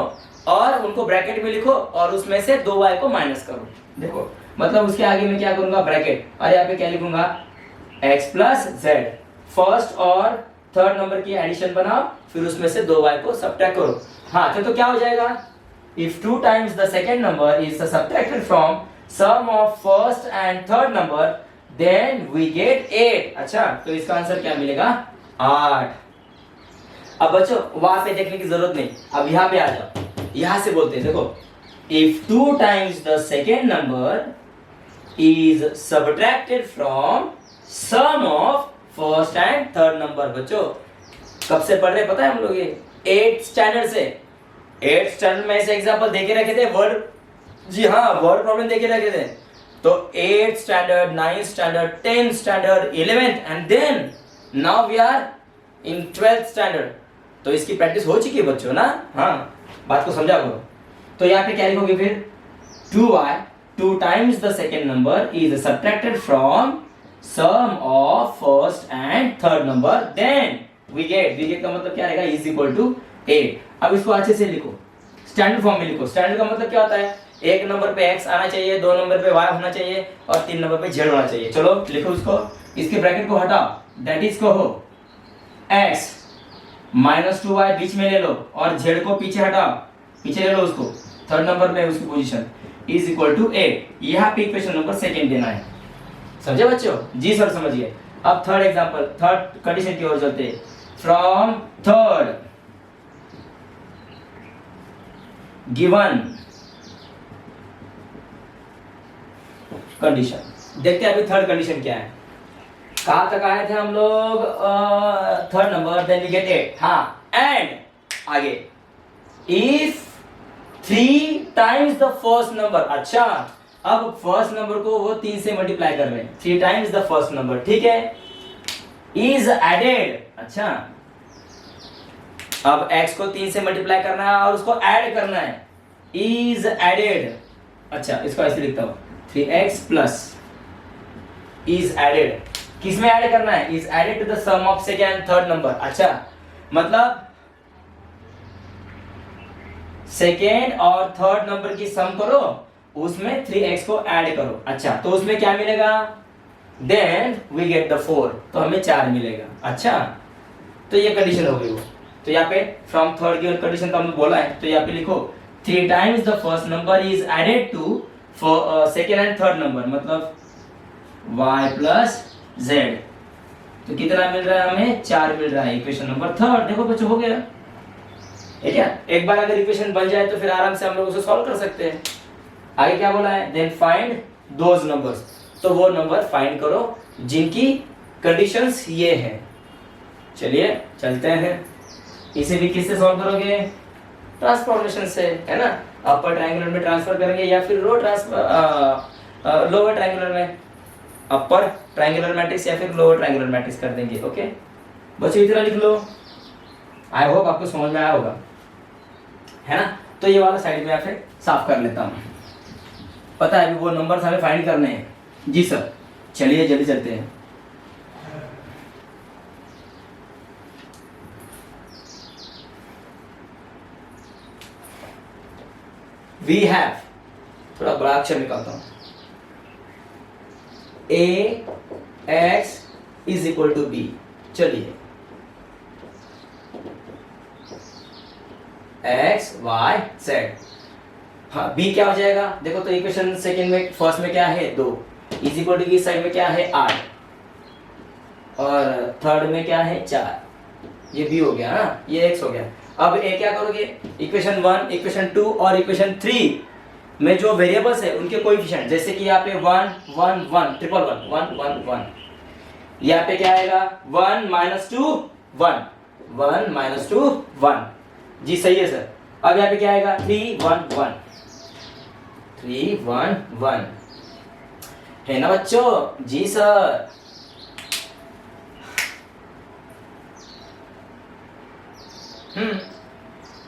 और उनको ब्रैकेट में लिखो और उसमें से 2y को माइनस करो। देखो मतलब उसके आगे मैं क्या करूंगा, ब्रैकेट, और यहाँ पे क्या लिखूंगा, x प्लस जेड, फर्स्ट और थर्ड नंबर की एडिशन बनाओ फिर उसमें से 2y को सब्ट्रैक्ट करो। हाँ तो क्या हो जाएगा, if 2 times the second number is subtracted from sum of first and third number then we get 8। अच्छा तो इसका आंसर क्या मिलेगा, 8। अब बच्चों वहां पे देखने की जरूरत नहीं, अब यहाँ पे आ जाओ, यहां से बोलते हैं, देखो if 2 times the second number is subtracted from sum of first and third number. बच्चों कब से पढ़ रहे पता है हम लोग, ये 8th स्टैंडर्ड से, 8th स्टैंडर्ड में ऐसे एग्जांपल देके रखे थे वर्ड, जी हाँ वर्ड प्रॉब्लम देके रखे थे, तो 8th standard, 9th standard, 10th standard, 11th and then now we are in 12th standard, तो इसकी प्रैक्टिस हो चुकी है बच्चों ना, हाँ बात को समझा करो। तो यहाँ पे क्या लिखोगे फिर, 2y 2 times the second number is subtracted from sum of first and third number then we get का मतलब क्या रहेगा, इज इक्वल टू 8। अब इसको अच्छे से लिखो, स्टैंडर्ड फॉर्म में लिखो। स्टैंडर्ड का मतलब क्या होता है, एक नंबर पे x आना चाहिए, 2 नंबर पे y होना चाहिए और 3 नंबर पे z होना चाहिए। चलो लिखो उसको, इसके ब्रैकेट को हटाओ, दैट इज कहो x माइनस 2y बीच में ले लो और z को पीछे हटाओ, पीछे ले लो उसको, थर्ड नंबर में उसकी पोजीशन इज इक्वल टू 8। यहाँ पे इक्वेशन नंबर सेकेंड देना है, समझे बच्चों, जी सर समझिए। अब थर्ड एग्जांपल, थर्ड कंडीशन की ओर चलते हैं, फ्रॉम थर्ड गिवन कंडीशन, देखते हैं अभी थर्ड कंडीशन क्या है। कहां तक आए थे हम लोग, third number then we get 8, हाँ एंड आगे if 3 times the first number, अच्छा अब फर्स्ट नंबर को वो 3 से मल्टीप्लाई कर रहे हैं, 3 टाइम्स द फर्स्ट नंबर, ठीक है, इज एडेड, अच्छा अब x को 3 से मल्टीप्लाई करना है और उसको ऐड करना है, इज एडेड, अच्छा इसको ऐसे लिखता हूं 3x प्लस इज एडेड, किसमें ऐड करना है, is added to the sum of second and third number. अच्छा मतलब सेकेंड और थर्ड नंबर की सम करो, उसमें 3x को ऐड करो, अच्छा तो उसमें क्या मिलेगा, देन वी गेट द 4, तो हमें 4 मिलेगा। अच्छा तो ये कंडीशन हो गई वो, तो यहाँ पे फ्रॉम थर्ड गिवन कंडीशन तो हमने बोला है, तो यहाँ पे लिखो 3 times the first number is added to second and third number, मतलब y प्लस z, तो कितना मिल रहा है हमें, 4 मिल रहा है, इक्वेशन नंबर थर्ड। देखो बच्चों हो गया, ठीक है, एक बार अगर इक्वेशन बन जाए तो फिर आराम से हम लोग उसे सॉल्व कर सकते हैं। आगे क्या बोला है, देन फाइंड दोज नंबर्स, तो वो नंबर फाइंड करो जिनकी कंडीशंस ये हैं। चलिए चलते हैं, इसे भी किससे सॉल्व करोगे, ट्रांसफॉर्मेशन से, है ना, अपर ट्रायंगुलर में ट्रांसफर करेंगे या फिर लोअर ट्रायंगुलर में, अपर ट्रायंगुलर मैट्रिक्स या फिर लोअर ट्रायंगुलर मैट्रिक्स कर देंगे। ओके बच्चों इधर लिख लो, आई होप आपको समझ में आया होगा, है ना। तो ये वाला साइड में फिर साफ कर लेता हूँ, पता है अभी वो नंबर्स हमें फाइंड करने हैं। जी सर चलिए जल्दी चलते हैं। वी हैव, थोड़ा बड़ा अक्षर निकालता हूं, A X is equal to B. चलिए एक्स वाई जेड, हाँ बी क्या हो जाएगा, देखो तो इक्वेशन सेकंड में, फर्स्ट में क्या है 2, इज इक्वल टू की साइड में क्या है 8 और थर्ड में क्या है 4, ये बी हो गया ना, ये एक्स हो गया। अब ए क्या करोगे, इक्वेशन 1, इक्वेशन 2 और इक्वेशन 3 में जो वेरिएबल्स है उनके कोएफिशिएंट, जैसे कि यहाँ पे 1 1 1 ट्रिपल 1 1 1 1, यहाँ पे क्या आएगा 1 -2 1 1 -2 1। जी सही है सर। अब यहाँ पे क्या आएगा 3 1 1 3 1 1, है ना बच्चों? जी सर।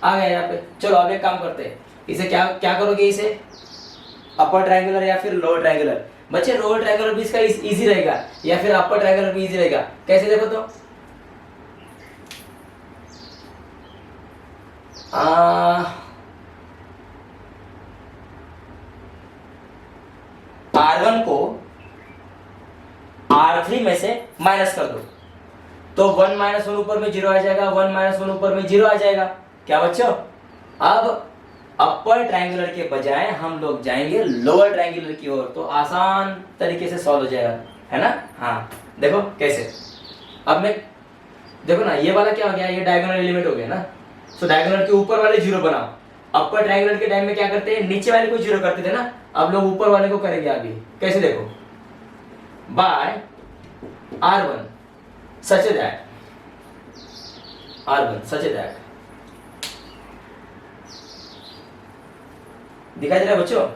आ गया यहाँ पे। चलो अब एक काम करते हैं, इसे क्या क्या करोगे, इसे अपर ट्रायंगुलर या फिर लोअर ट्रायंगुलर? बच्चे लोअर ट्रायंगुलर भी इसका इजी रहेगा या फिर अपर ट्रायंगुलर भी इजी रहेगा? कैसे देखो तो, R1 को R3 में से माइनस कर दो तो 1 -1 ऊपर में 0 आ जाएगा, 1 -1 ऊपर में 0 आ जाएगा। क्या बच्चों? अब अपर ट्रायंगुलर के बजाय हम लोग जाएंगे लोअर ट्रायंगुलर की ओर, तो आसान तरीके से सॉल्व हो जाएगा, है ना? हाँ देखो कैसे। अब मैं देखो ना, ये वाला क्या हो गया, ये डायगोनल एलिमेंट हो गया ना, सो डायगोनल के ऊपर वाले 0 बनाओ। अपर ट्रायंगुलर के टाइम में क्या करते हैं, नीचे वाले को 0 करते थे ना, अब लोग ऊपर वाले को करेंगे अभी। कैसे देखो, bye R1 such that R1 such that, दिखाई दे रहा है बच्चों?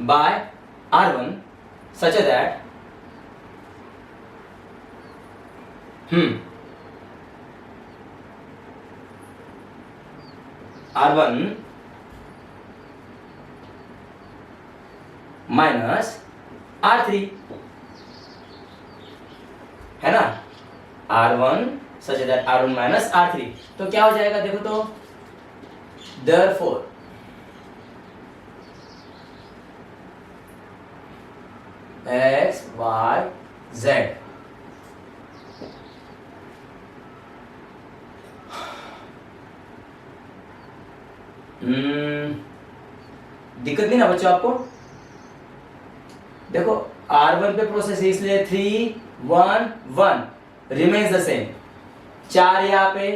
Bye R1 such that R1 minus R3, है ना? R1 such that R1 minus R3, तो क्या हो जाएगा देखो तो, therefore X Y Z दिक्कत नहीं ना बच्चों आपको? देखो R1 पे प्रोसेस है इसलिए 3 1 1 रिमेन्स द सेम, 4 यहाँ पे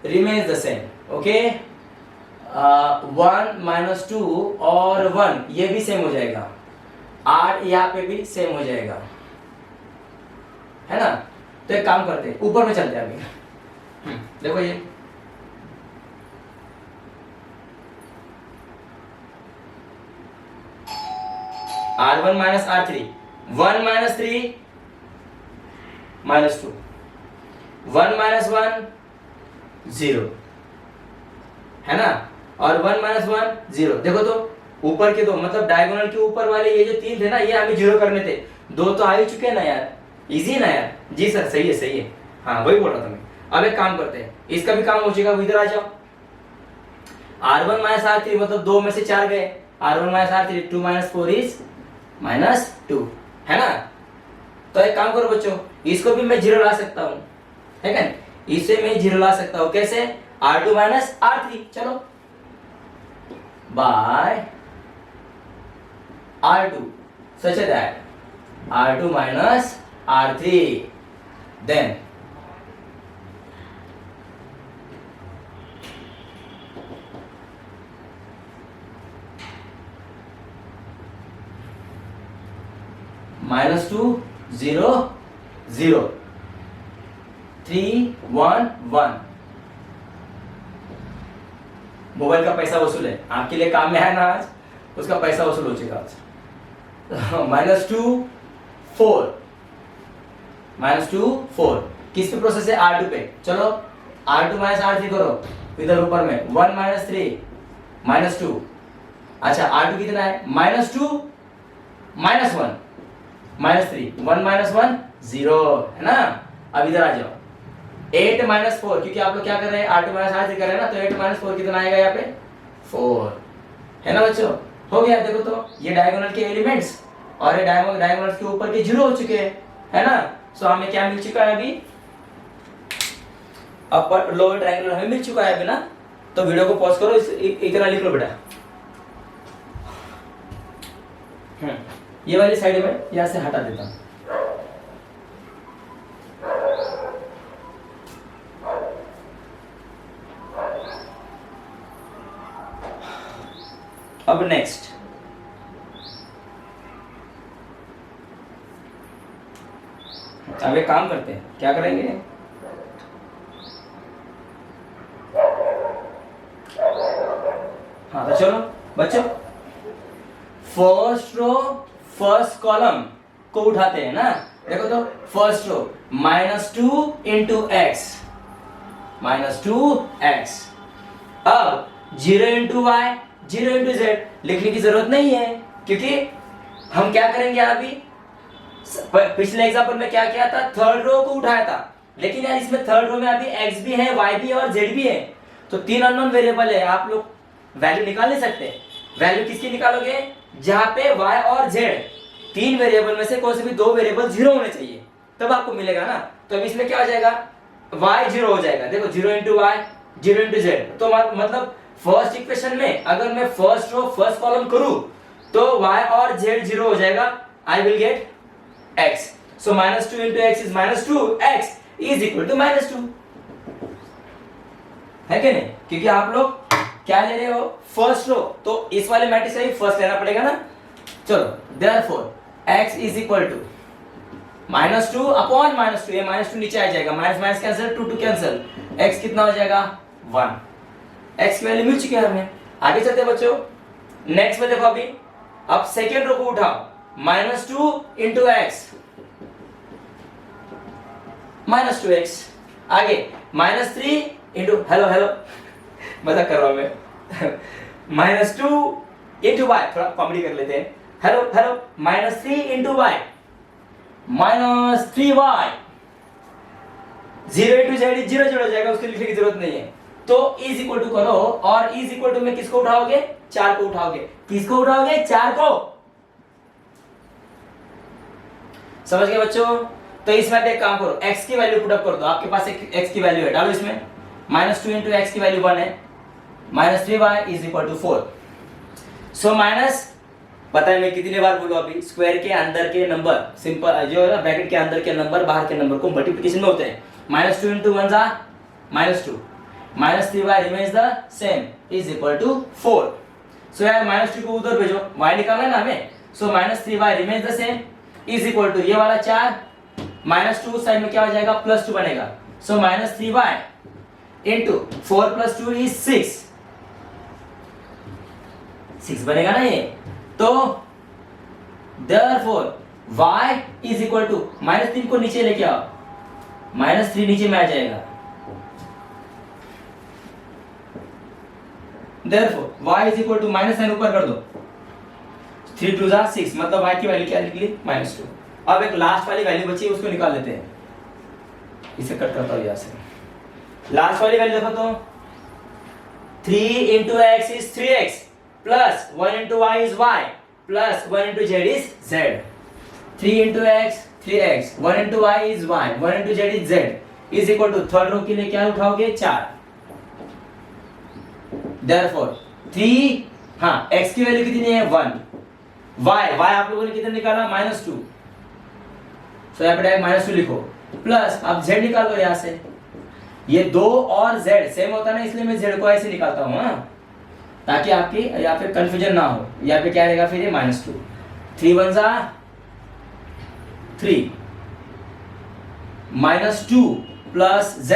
रिमेन्स द सेम, ओके। 1 -2 और 1 ये भी सेम हो जाएगा, 8 यहाँ पे भी सेम हो जाएगा, है ना? तो एक काम करते हैं, ऊपर में चलते हैं अभी। देखो ये R1 माइनस R3, 1 - 3 -2, 1 - 1 0, है ना? और 1 - 1 0। देखो तो ऊपर के दो, मतलब डायगोनल के ऊपर वाले ये जो 3 थे ना, ये हमें 0 करने थे, 2 तो आ ही चुके हैं ना यार, इजी ना यार? जी सर सही है सही है, हाँ वही बोल रहा था मैं। अब एक काम करते हैं, इसका भी काम हो जाएगा, इधर आ जाओ। R1 - R3 मतलब 2 में से 4 गए, R1 - R3 2 - 4 इज -2, है ना? तो एक काम करो बच्चों, इसको भी मैं 0 ला सकता हूं, है क्या? इसे मैं 0 ला सकता हूं, कैसे? R2 - R3, चलो bye R2 such that R2 minus R3, then -2 0 0 3 1 1। Mobile का पैसा वसूल है, आपके लिए काम में है ना आज, उसका पैसा वसूल हो चुका आज। -2 4 -2 4 किस पे प्रोसेस है? R2 पे। चलो R2 - R3 करो, इधर ऊपर में 1 - 3 -2। अच्छा R2 कितना है? -2 -1 -3, 1 - 1 0, है ना? अब इधर आ जाओ, 8 - 4, क्योंकि आप लोग क्या कर रहे हैं, R2 - R3 कर रहे हैं ना, तो 8 - 4 कितना आएगा यहाँ पे? 4, है ना बच्चों? हो गया। देखो तो ये डायगोनल के एलिमेंट्स और ये डायगोनल के ऊपर के 0 हो चुके हैं, है ना? सो हमें क्या मिल चुका है अभी? अपर लोअर ट्रायंगल हमें मिल चुका है अभी ना। तो वीडियो को पॉज करो, इतना लिख लो बेटा। ये वाली साइड में यहां से हटा देता हूं। अब एक काम करते हैं, क्या करेंगे, हाँ तो चलो बच्चों, फर्स्ट रो फर्स्ट कॉलम को उठाते हैं ना। देखो तो first row -2 into x, -2x। अब 0 इंटू वाई, 0 इंटू जेड लिखने की जरूरत नहीं है, क्योंकि हम क्या करेंगे अभी, पिछले एग्जांपल में क्या किया था, थर्ड रो को उठाया था, लेकिन यार इसमें थर्ड रो में अभी x भी है, y भी है और z भी है, तो 3 अननोन वेरिएबल है, आप लोग वैल्यू निकाल नहीं सकते। वैल्यू किसकी निकालोगे, जहां पे y और z 3 वेरिएबल में से कोई से भी 2 वेरिएबल 0 होने चाहिए, तब आपको मिलेगा ना। तो अब इसमें क्या हो जाएगा, y 0 हो जाएगा, देखो 0 इंटू वाई, 0 इंटू जेड। तो मतलब फर्स्ट इक्वेशन में अगर मैं फर्स्ट रो फर्स्ट कॉलम करूं तो y और z 0 हो जाएगा, I will get x. So -2 into x is -2, x is equal to -2, है कि नहीं, क्योंकि आप लोग क्या ले रहे हो, फर्स्ट रो, तो इस वाले मैट्रिक्स का ही फर्स्ट लेना पड़ेगा ना। चलो therefore x is equal to -2 upon -2, ये -2 नीचे आ जाएगा, minus minus cancel, 2 cancel, x कितना हो जाएगा 1। x की वैल्यू मिल चुकी है हमें। आगे चलते हैं बच्चों, नेक्स्ट में देखो, अभी अब सेकेंड रो को उठाओ, -2 इंटू एक्स, -2x। आगे -3 इंटू, हेलो हेलो मजाक कर रहा हूं मैं, -2 इंटू वाई, थोड़ा कॉमेडी कर लेते हैं, hello hello, -3 into y, -3y, 0 into z 0 0 हो जाएगा, उसके लिखने की जरूरत नहीं है। तो इज इक्वल टू करो, और इज इक्वल टू में किसको उठाओगे, 4 को उठाओगे, किसको उठाओगे, 4 को। समझ गए बच्चों। तो इसमें एक काम करो, x की वैल्यू पुट अप कर दो, आपके पास एक x की वैल्यू है, डालो इसमें, -2 इंटू एक्स की वैल्यू 1 है, -3y is equal to 4। So minus, पता है मैं कितनी बार बोलूं अभी, स्क्वायर के अंदर के नंबर, सिंपल जो है ना, ब्रैकेट के अंदर के नंबर बाहर के नंबर को मल्टीप्लिकेशन में होते हैं। -2 इंटू 1 जा -2, -3y remains the same is equal to 4। So यार -2 को उधर भेजो, y निकालना है ना हमें, so -3y remains the same is equal to ये वाला 4, -2 साइड में क्या हो जाएगा, +2 बनेगा। सो -3y इंटू 4 + 2 इज 6 बनेगा ना ये। तो therefore y is equal to, -3 को नीचे लेके आओ, -3 नीचे में आ जाएगा, therefore y is equal to -9 ऊपर कर दो, 3 2 जा 6, मतलब y की वैल्यू क्या निकली, -2। अब एक लास्ट वाली वैल्यू बची है, उसको निकाल लेते हैं, इसे कट करता हूं यहां से। लास्ट वाली वैल्यू देखो तो 3 into x is 3x, plus 1 into y is y, plus 1 into z is z। 3 into x 3x, 1 into y is y, 1 into z is z, is equal to third row के लिए क्या उठाओगे, 4। therefore 3, हाँ x की value कितनी है 1, y आप लोगों ने कितना निकाला -2, सो यहाँ पे डायरेक्ट -2 लिखो, प्लस अब z निकाल दो यहाँ से, ये 2 और z सेम होता है ना, इसलिए मैं z को ऐसे निकालता हूँ, हाँ, ताकि आपकी यहाँ पे कंफ्यूजन ना हो। यहाँ पे क्या रहेगा फिर ये -2, 3 1 जा 3, -2 plus z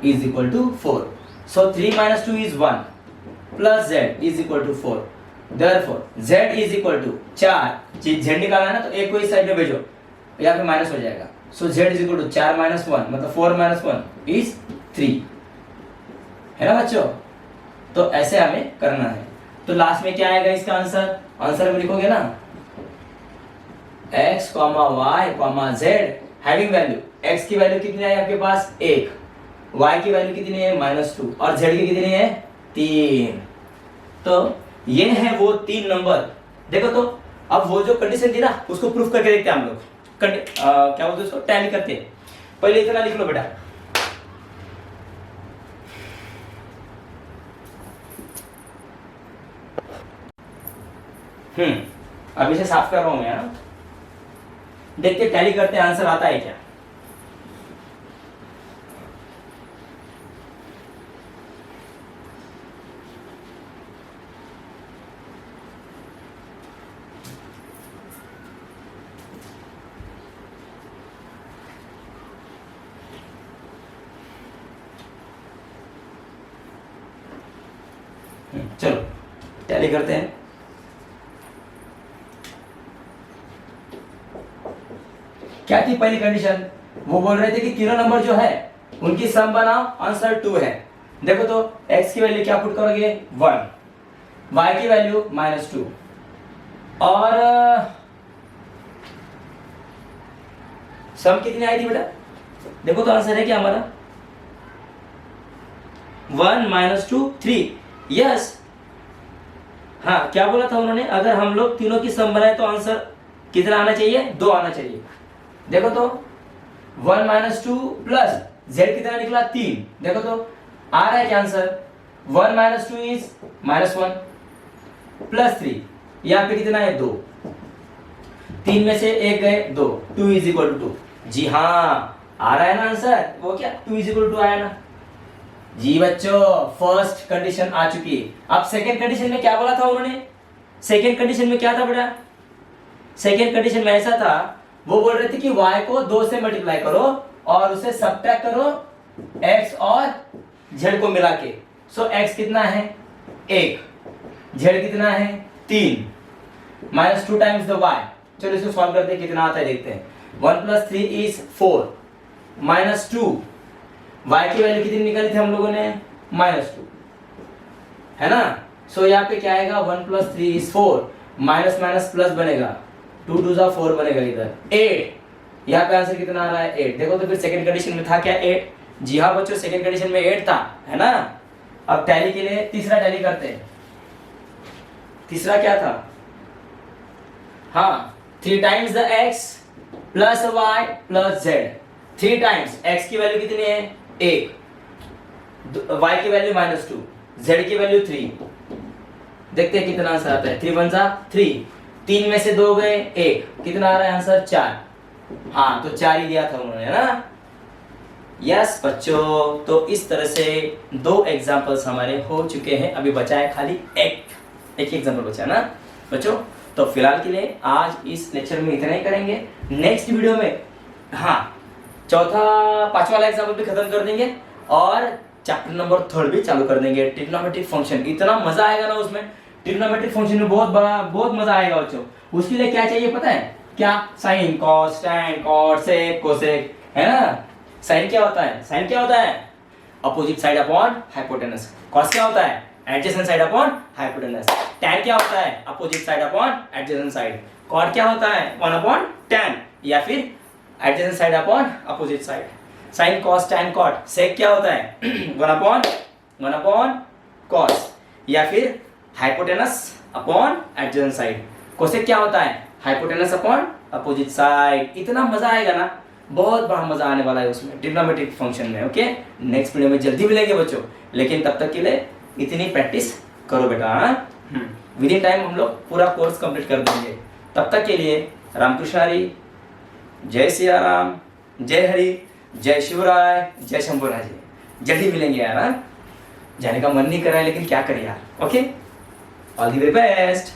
is equal to 4। So 3 - 2 is 1 plus z is equal to 4। therefore z is equal to 4, z निकालना है ना, तो एक को इस साइड में भेजो, यहाँ पे माइनस हो जाएगा। सो z इज इक्वल टू 4 - 1, मतलब 4 - 1 इज 3, है ना बच्चों। तो ऐसे हमें करना है। तो लास्ट में क्या आएगा इसका आंसर, आंसर में लिखोगे ना, x, y, z having value, x की वैल्यू कितनी है आपके पास 1, y की वैल्यू कितनी है -2, और z की कितनी है 3। तो ये है वो 3 नंबर। देखो तो अब वो जो कंडीशन थी ना, उसको प्रूफ करके देखते हैं हम लोग, क्या बोलते हैं उसको, टैली करते हैं। पहले इतना लिख लो बेटा, अब इसे साफ कर रहा हूं मैं, हाँ? देखते टैली करते हैं, आंसर आता है क्या। चलो टैली करते हैं। क्या थी पहली कंडीशन? वो बोल रहे थे कि तीनों नंबर जो है उनकी सम बनाओ, आंसर 2 है। देखो तो x की वैल्यू क्या पुट करोगे 1, y की वैल्यू -2 और सम कितनी आई थी बेटा? देखो तो आंसर है क्या हमारा 1 - 2 3। यस, हाँ क्या बोला था उन्होंने? अगर हम लोग तीनों की सम बनाए तो आंसर कितना आना चाहिए? 2 आना चाहिए। देखो तो 1 - 2 प्लस z कितना निकला 3। देखो तो आ रहा है क्या आंसर? 1 - 2 इज -1 प्लस 3, यहाँ पे कितना है 2, 3 में से 1 गए 2, 2 इज इक्वल टू 2। जी हाँ, आ रहा है ना आंसर? वो क्या 2 इज इक्वल टू आया ना? जी बच्चों, फर्स्ट कंडीशन आ चुकी है। अब सेकेंड कंडीशन में क्या बोला था उन्होंने? सेकेंड कंडीशन में क्या था बेटा? सेकेंड कंडीशन में ऐसा था, वो बोल रहे थे कि y को 2 से मल्टीप्लाई करो और उसे सब्ट्रैक्ट करो x और z को मिला के। सो x कितना है 1, z कितना है 3, -2 टाइम्स द y। चलो इसको सॉल्व करते हैं, कितना आता है देखते हैं। 1 + 3 इज 4, -2, y की वैल्यू कितनी निकाली थी हम लोगों ने? -2, है ना? सो यहाँ पे क्या आएगा 1 + 3 इज 4, माइनस माइनस प्लस बनेगा, 2 2 जा 4 बनेगा, इधर 8। यहाँ पे आंसर कितना आ रहा है 8। देखो तो फिर सेकंड कंडीशन में था क्या 8? जी हाँ बच्चों, सेकंड कंडीशन में 8 था, है ना? अब टैली के लिए तीसरा टैली करते हैं। तीसरा क्या था? हाँ, 3 times the x plus y plus z। 3 times x की वैल्यू कितनी है 1, y की वैल्यू -2, z की वैल्यू 3। देखते हैं कितना आंसर आता है। 3 1 जा 3, 3 में से 2 गए 1, कितना आ रहा है आंसर 4। हाँ तो 4 ही दिया था उन्होंने, है ना? यस बच्चों, तो इस तरह से 2 एग्जांपल्स हमारे हो चुके हैं। अभी बचा है खाली एक एग्जांपल बचा है ना बच्चों। तो फिलहाल के लिए आज इस लेक्चर में इतना ही करेंगे। नेक्स्ट वीडियो में हाँ चौथा 5वां वाला एग्जांपल भी खत्म कर देंगे और चैप्टर नंबर 3 भी चालू कर देंगे, ट्रिग्नोमेट्रिक फंक्शन। इतना मजा आएगा ना उसमें, ट्रिग्नोमेट्रिक फंक्शन में बहुत मजा आएगा बच्चों। उसके लिए क्या चाहिए पता है क्या? साइन, कॉस, टैन, कॉट, सेक, कोसेक, है ना? साइन क्या होता है? साइन क्या होता है? Opposite side upon hypotenuse. Cos क्या होता है? Adjacent side upon hypotenuse. Tan क्या होता है? Opposite side upon adjacent side. Cot क्या होता है? 1/tan या फिर adjacent side upon opposite side. Sine, cos, tan, cot. Sec क्या होता है? 1/1 कॉस या फिर hypotenuse upon adjacent side. Cosec क्या होता है? Hypotenuse upon opposite side. इतना मजा आएगा ना, बहुत बड़ा मजा आने वाला है उसमें ट्रिग्नोमेट्रिक फंक्शन में। ओके, नेक्स्ट वीडियो में जल्दी मिलेंगे बच्चों, लेकिन तब तक के लिए इतनी प्रैक्टिस करो बेटा। विद इन टाइम हम लोग पूरा कोर्स कंप्लीट कर देंगे। तब तक के लिए रामकृष्ण हरी, जय सिया राम, जय हरि, जय शिवराय, जय शंभुराज जी। जल्दी मिलेंगे यार। जाने का मन नहीं कर रहा है लेकिन क्या करें यार। Okay, all the very best.